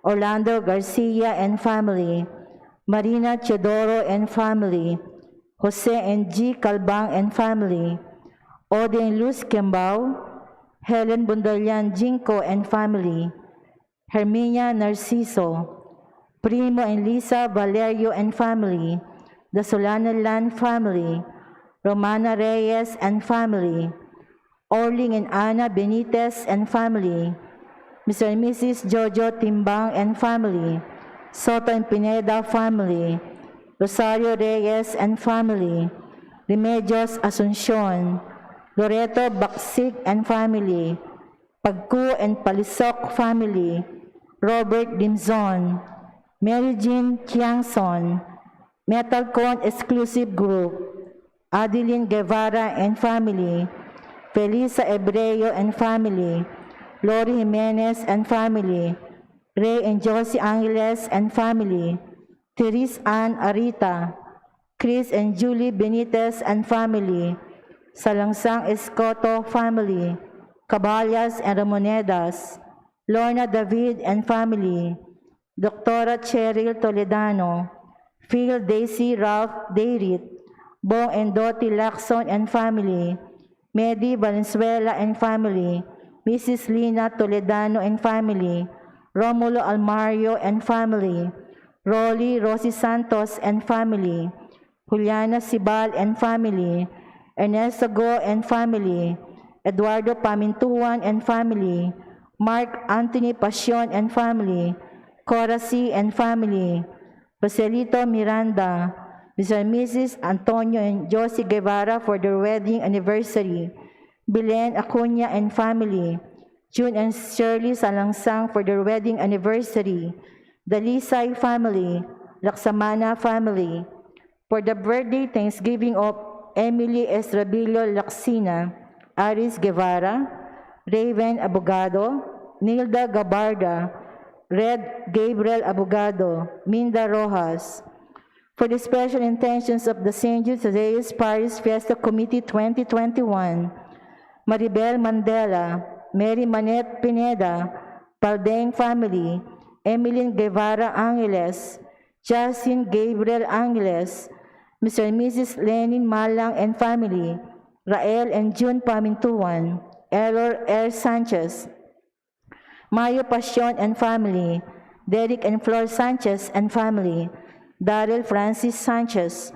Orlando Garcia and family, Marina Teodoro and family, Jose and G. Calbang and family, Ode and Luz Kembao, Helen Bundalian Jinko and family, Herminia Narciso, Primo and Lisa Valerio and family, the Solana Land family, Romana Reyes and family, Orling and Ana Benitez and family, Mr. and Mrs. Jojo Timbang and family, Soto and Pineda family, Rosario Reyes and family, Remedios Asuncion, Loreto Baksik and family, Pagku and Palisok family, Robert Dimzon, Mary Jean Chiangson, Metalcon Exclusive Group, Adeline Guevara and family, Felisa Ebreo and family, Lori Jimenez and family, Ray and Josie Angeles and family, Therese Ann Arita, Chris and Julie Benitez and family, Salangsang Escoto family, Caballas and Ramonedas, Lorna David and family, Dr. Cheryl Toledano, Phil Daisy Ralph Dayrit, Bong and Dottie Lacson and family, Medi Valenzuela and family, Mrs. Lina Toledano and family, Romulo Almario and family, Rolly Rosie Santos and family, Juliana Sibal and family, Ernesto Go and family, Eduardo Pamintuan and family, Mark Anthony Pasion and family, Cora C. and family, Joselito Miranda, Mr. and Mrs. Antonio and Josie Guevara for their wedding anniversary, Belen Acuña and family, June and Shirley Salangsang for their wedding anniversary, the Lisay family, Laksamana family, for the birthday Thanksgiving of Emily Estrabillo Laksina, Aris Guevara, Raven Abogado, Nilda Gabarda, Red Gabriel Abogado, Minda Rojas, for the special intentions of the St. Jude Tadeus Paris Fiesta Committee 2021, Maribel Mandela, Mary Manette Pineda, Paldeng family, Emilyn Guevara Angeles, Justin Gabriel Angeles, Mr. and Mrs. Lenin Malang and family, Rael and June Pamintuan, Error R. Sanchez, Mario Pasion and family, Derek and Flor Sanchez and family, Daryl Francis Sanchez,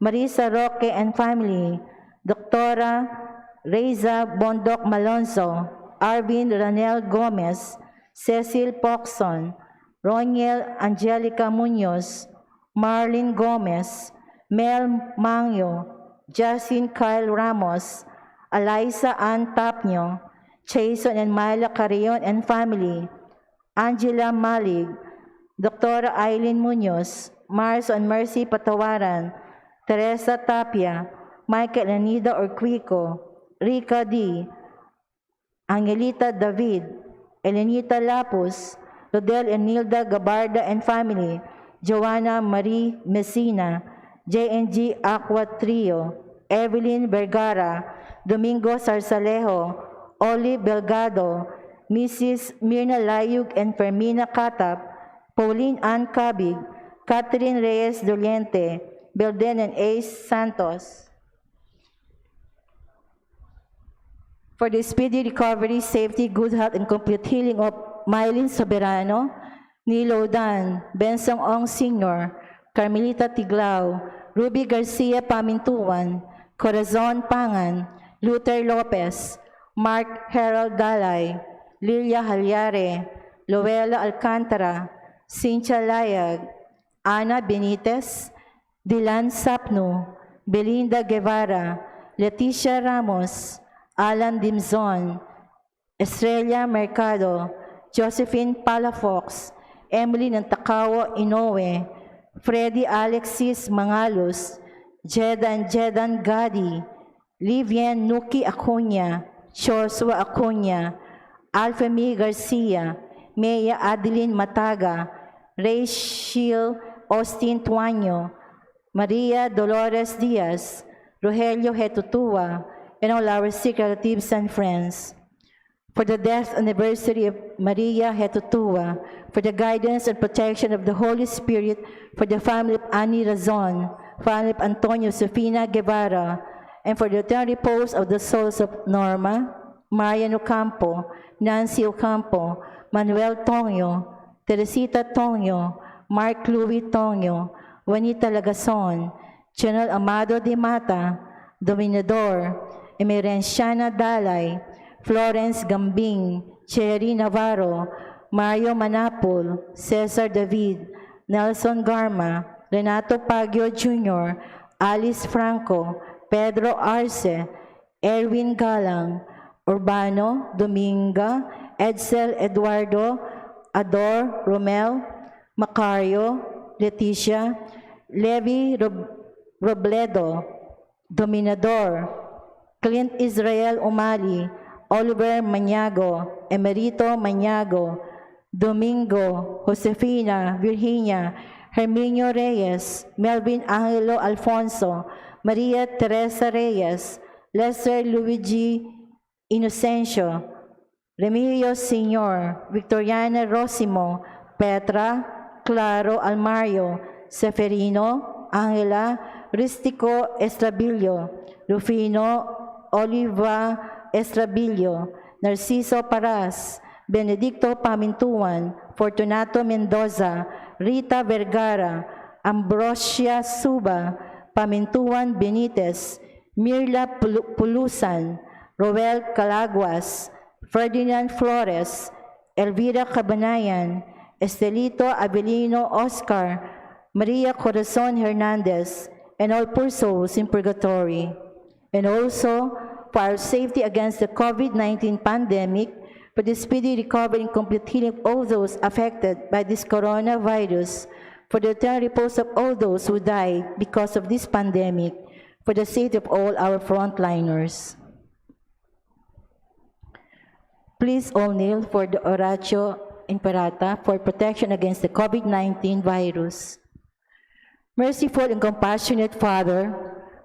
Marisa Roque and family, Dr. Reza Bondok Malonzo, Arvin Ranel Gomez, Cecil Poxon, Roniel Angelica Munoz, Marlene Gomez, Mel Mangyo, Justin Kyle Ramos, Eliza Ann Tapnyo, Jason and Myla Carrion and family, Angela Malig, Dr. Eileen Munoz, Mars and Mercy Patawaran, Teresa Tapia, Michael Anida Orquico, Rica D., Angelita David, Elenita Lapus, Rodel and Nilda Gabarda and family, Joanna Marie Messina, J&G Aqua Trio, Evelyn Vergara, Domingo Sarsalejo, Olive Belgado, Mrs. Mirna Layug and Fermina Katap, Pauline Ann Cabig, Catherine Reyes Doliente, Belden and Ace Santos. For the speedy recovery, safety, good health, and complete healing of Mylene Soberano, Nilo Dan, Bensong Ong Sr., Carmelita Tiglao, Ruby Garcia Pamintuan, Corazon Pangan, Luther Lopez, Mark Harold Dalay, Lilia Halyare, Luella Alcantara, Cynthia Layag, Ana Benitez, Dylan Sapno, Belinda Guevara, Leticia Ramos, Alan Dimzon, Estrella Mercado, Josephine Palafox, Emily Nantacawo Inoue, Freddy Alexis Mangalos, Jedan Gadi, Livian Nuki Acuña, Joshua Acuña, Alfemi Garcia, Maya Adeline Mataga, Rachel Austin Tuaño, Maria Dolores Diaz, Rogelio Hetutua, and all our sick relatives and friends. For the death anniversary of Maria Hetutua, for the guidance and protection of the Holy Spirit, for the family of Annie Razon, family of Antonio Sofina Guevara, and for the eternal repose of the souls of Norma, Marian Ocampo, Nancy Ocampo, Manuel Tonyo, Teresita Tonyo, Mark Louis Tonyo, Juanita Lagason, General Amado de Mata, Dominador, Emerenciana Dalay, Florence Gambing, Cherry Navarro, Mario Manapol, Cesar David, Nelson Garma, Renato Pagio Jr., Alice Franco, Pedro Arce, Erwin Galang, Urbano, Dominga, Edsel Eduardo, Ador Romel, Macario, Leticia, Levi Robledo, Dominador, Clint Israel Umali, Oliver Maniago, Emerito Maniago, Domingo, Josefina, Virginia, Herminio Reyes, Melvin Angelo Alfonso, Maria Teresa Reyes, Lester Luigi Inocencio, Remilio Senior, Victoriana Rosimo, Petra, Claro Almario, Seferino, Angela, Ristico Estrabillo, Rufino, Oliva Estrabillo, Narciso Paras, Benedicto Pamintuan, Fortunato Mendoza, Rita Vergara, Ambrosia Suba, Pamintuan Benitez, Mirla Pulusan, Roel Calaguas, Ferdinand Flores, Elvira Cabanayan, Estelito Abelino Oscar, Maria Corazon Hernandez, and all poor souls in purgatory. And also, for our safety against the COVID-19 pandemic, for the speedy recovery and complete healing of all those affected by this coronavirus, for the eternal repose of all those who died because of this pandemic, for the safety of all our frontliners. Please all kneel for the Oratio Imperata for protection against the COVID-19 virus. Merciful and compassionate Father,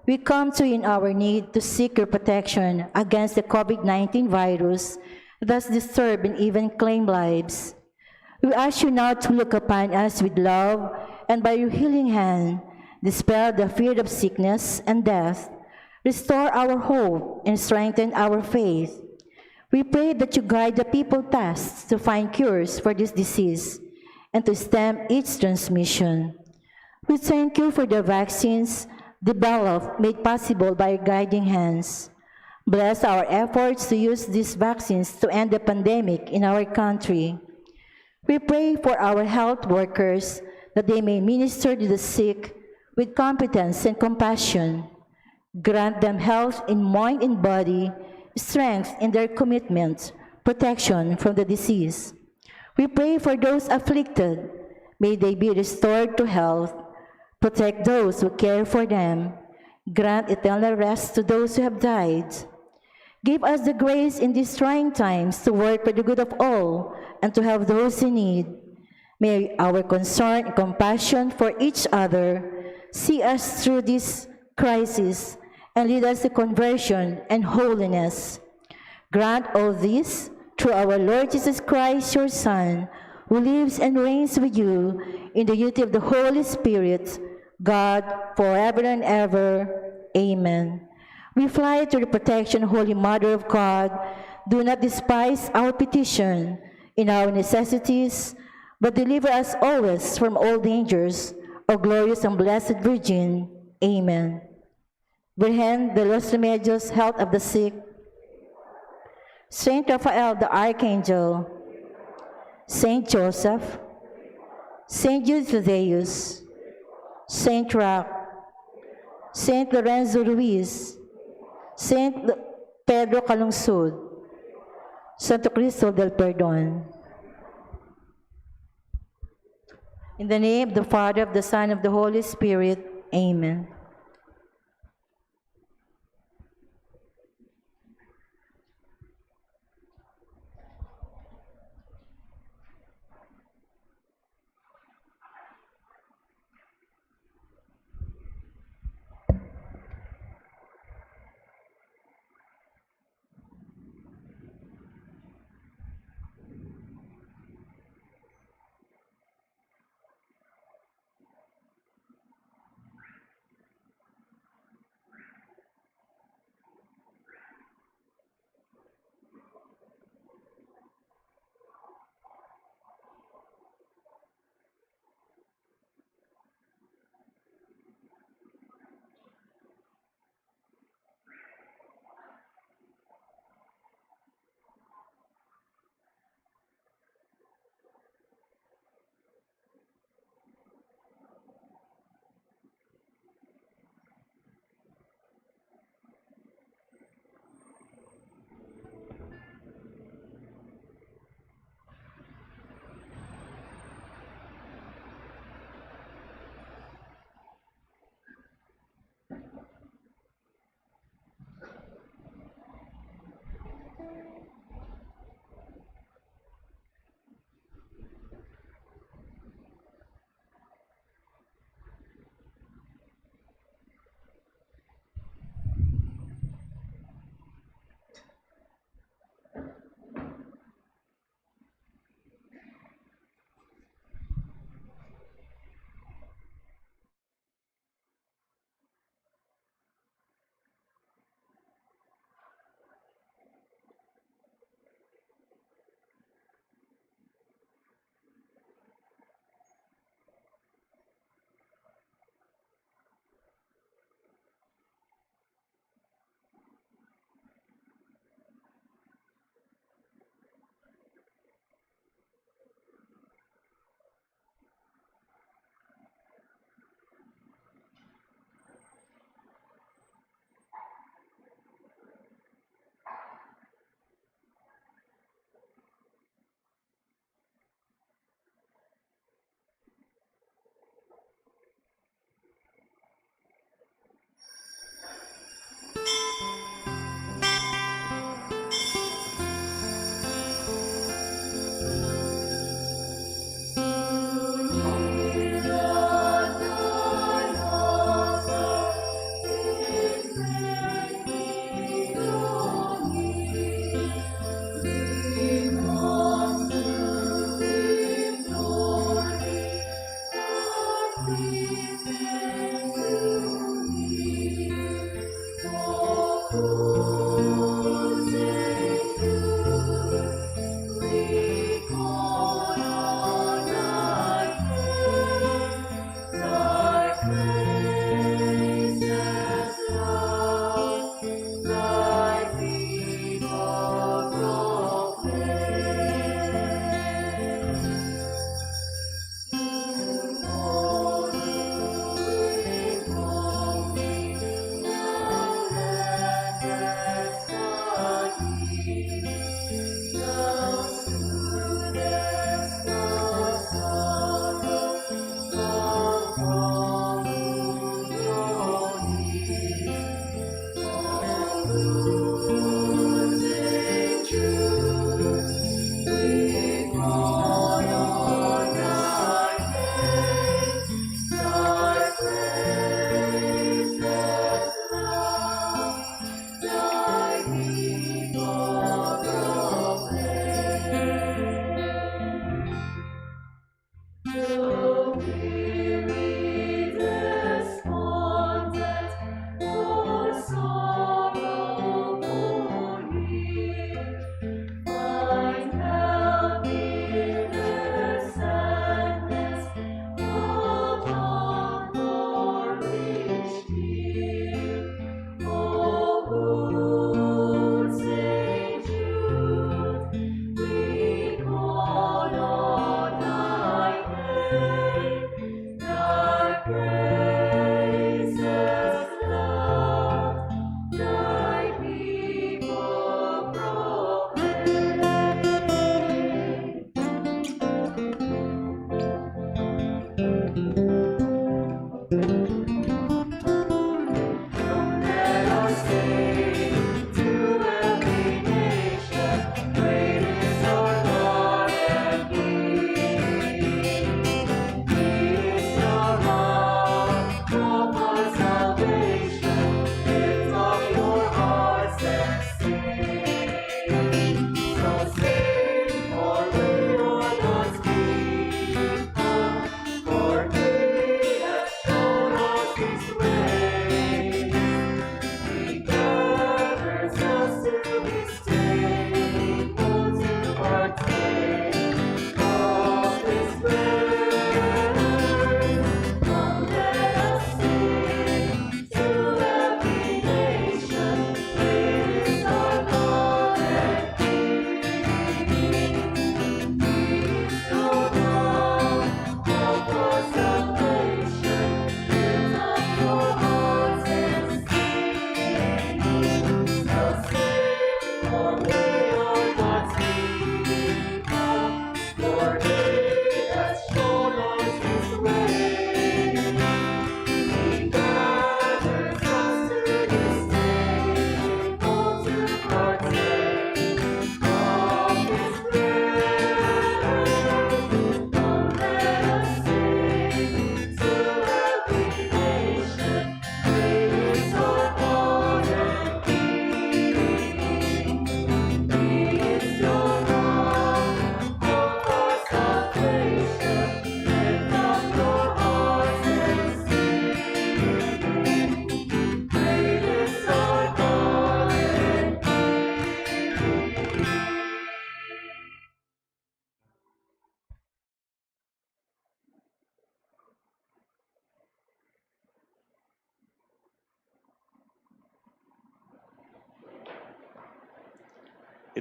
we come to you in our need to seek your protection against the COVID-19 virus, thus disturb and even claim lives. We ask you now to look upon us with love and by your healing hand, dispel the fear of sickness and death, restore our hope and strengthen our faith. We pray that you guide the people tasked to find cures for this disease and to stem its transmission. We thank you for the vaccines developed, made possible by your guiding hands. Bless our efforts to use these vaccines to end the pandemic in our country. We pray for our health workers that they may minister to the sick with competence and compassion. Grant them health in mind and body, strength in their commitment, protection from the disease. We pray for those afflicted. May they be restored to health. Protect those who care for them. Grant eternal rest to those who have died. Give us the grace in these trying times to work for the good of all and to help those in need. May our concern and compassion for each other see us through this crisis and lead us to conversion and holiness. Grant all this through our Lord Jesus Christ, your Son, who lives and reigns with you in the unity of the Holy Spirit, God, forever and ever. Amen. We fly to the protection, Holy Mother of God. Do not despise our petition in our necessities, but deliver us always from all dangers, O glorious and blessed Virgin. Amen. Virgen de los Remedios, health of the sick, Saint Raphael the Archangel, Saint Joseph, Saint Jude Thaddeus, Saint Roch, Saint Lorenzo Ruiz, Pedro Calungsod, Santo Cristo del Perdon. In the name of the Father, of the Son, of the Holy Spirit, amen.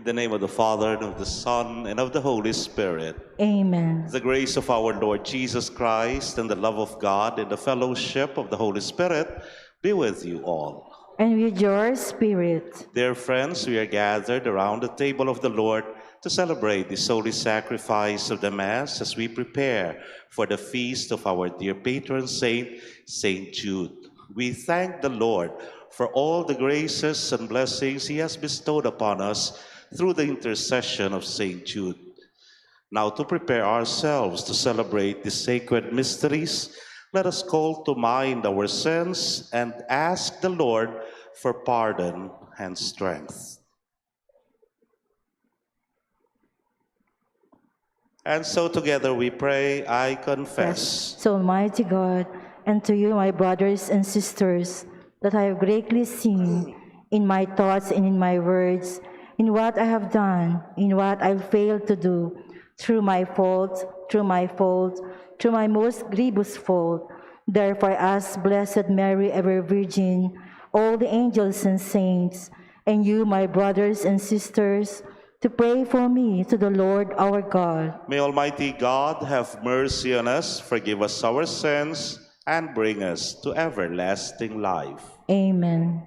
In the name of the Father, and of the Son, and of the Holy Spirit. Amen. The grace of our Lord Jesus Christ, and the love of God, and the fellowship of the Holy Spirit be with you all. And with your spirit. Dear friends, we are gathered around the table of the Lord to celebrate this holy sacrifice of the Mass as we prepare for the feast of our dear patron saint, Saint Jude. We thank the Lord for all the graces and blessings He has bestowed upon us through the intercession of Saint Jude. Now, to prepare ourselves to celebrate these sacred mysteries, let us call to mind our sins and ask the Lord for pardon and strength. And so together we pray, I confess. So, Almighty God, and to you, my brothers and sisters, that I have greatly sinned in my thoughts and in my words, in what I have done, in what I failed to do, through my fault, through my most grievous fault. Therefore, as Blessed Mary, ever Virgin, all the angels and saints, and you, my brothers and sisters, to pray for me to the Lord our God. May Almighty God have mercy on us, forgive us our sins, and bring us to everlasting life. Amen.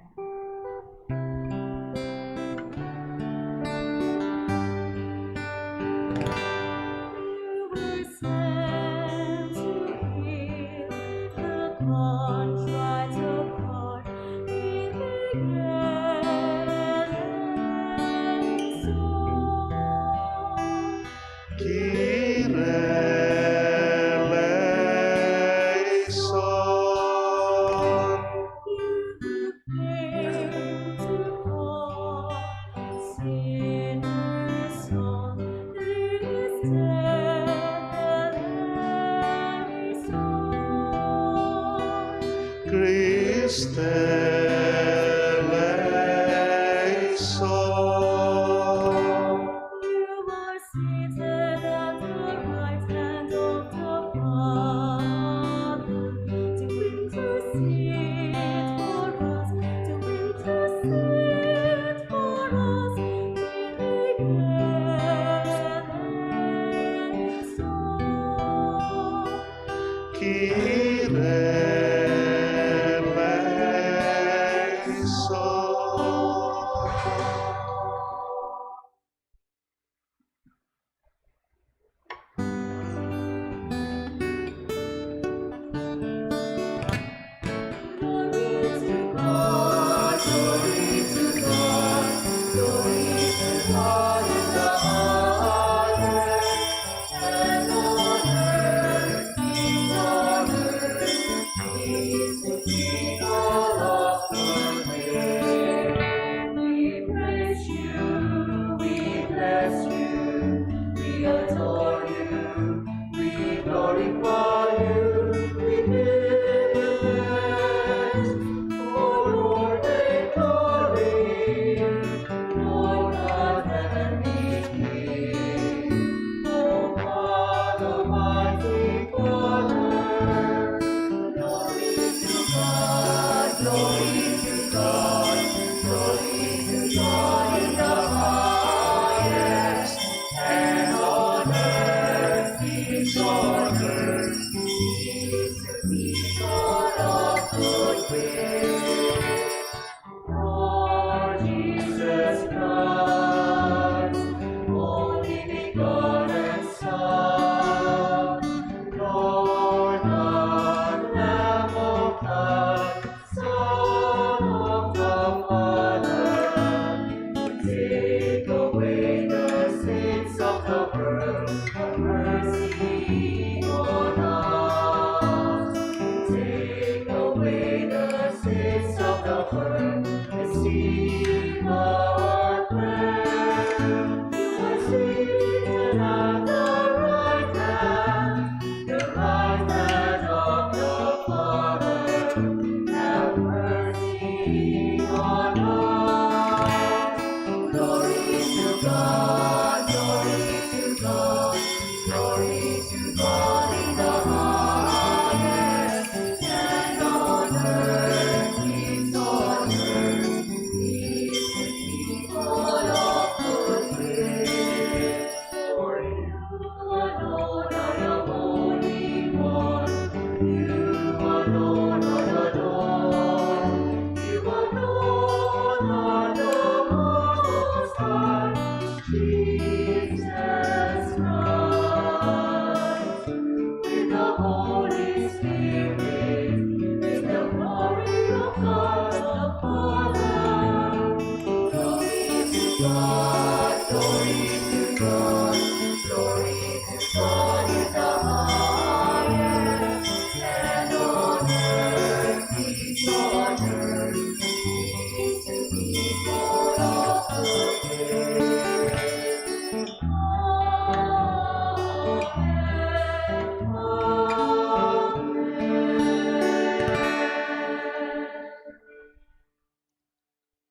Christe eleison. You are seated at the right hand of the Father, to intercede for us, to intercede for us. Kyrie eleison. Glory to God, glory to God.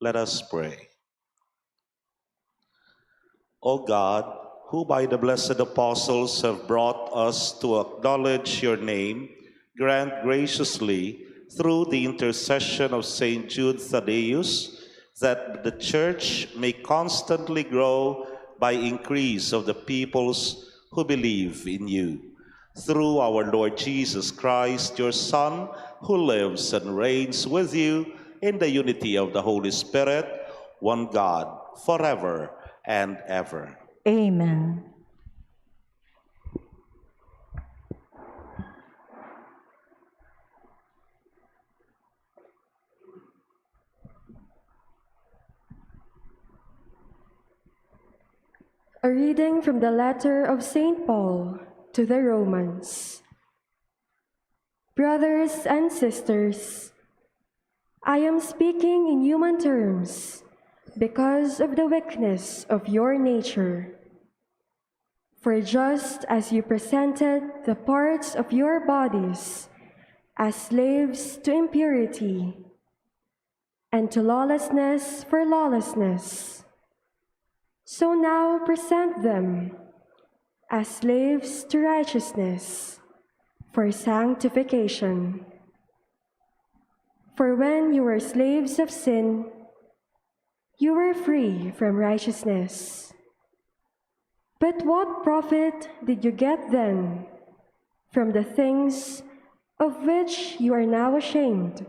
Let us pray. O God, who by the blessed apostles have brought us to acknowledge your name, grant graciously, through the intercession of Saint Jude Thaddeus, that the Church may constantly grow by increase of the peoples who believe in you. Through our Lord Jesus Christ, your Son, who lives and reigns with you in the unity of the Holy Spirit, one God, forever and ever. Amen. A reading from the letter of St. Paul to the Romans. Brothers and sisters, I am speaking in human terms because of the weakness of your nature. For just as you presented the parts of your bodies as slaves to impurity and to lawlessness for lawlessness, so now present them as slaves to righteousness for sanctification. For when you were slaves of sin, you were free from righteousness. But what profit did you get then from the things of which you are now ashamed?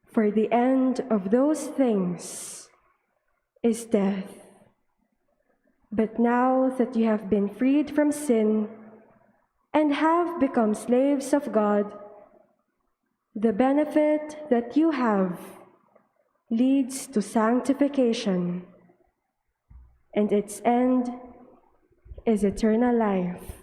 For the end of those things is death. But now that you have been freed from sin and have become slaves of God, the benefit that you have leads to sanctification, and its end is eternal life.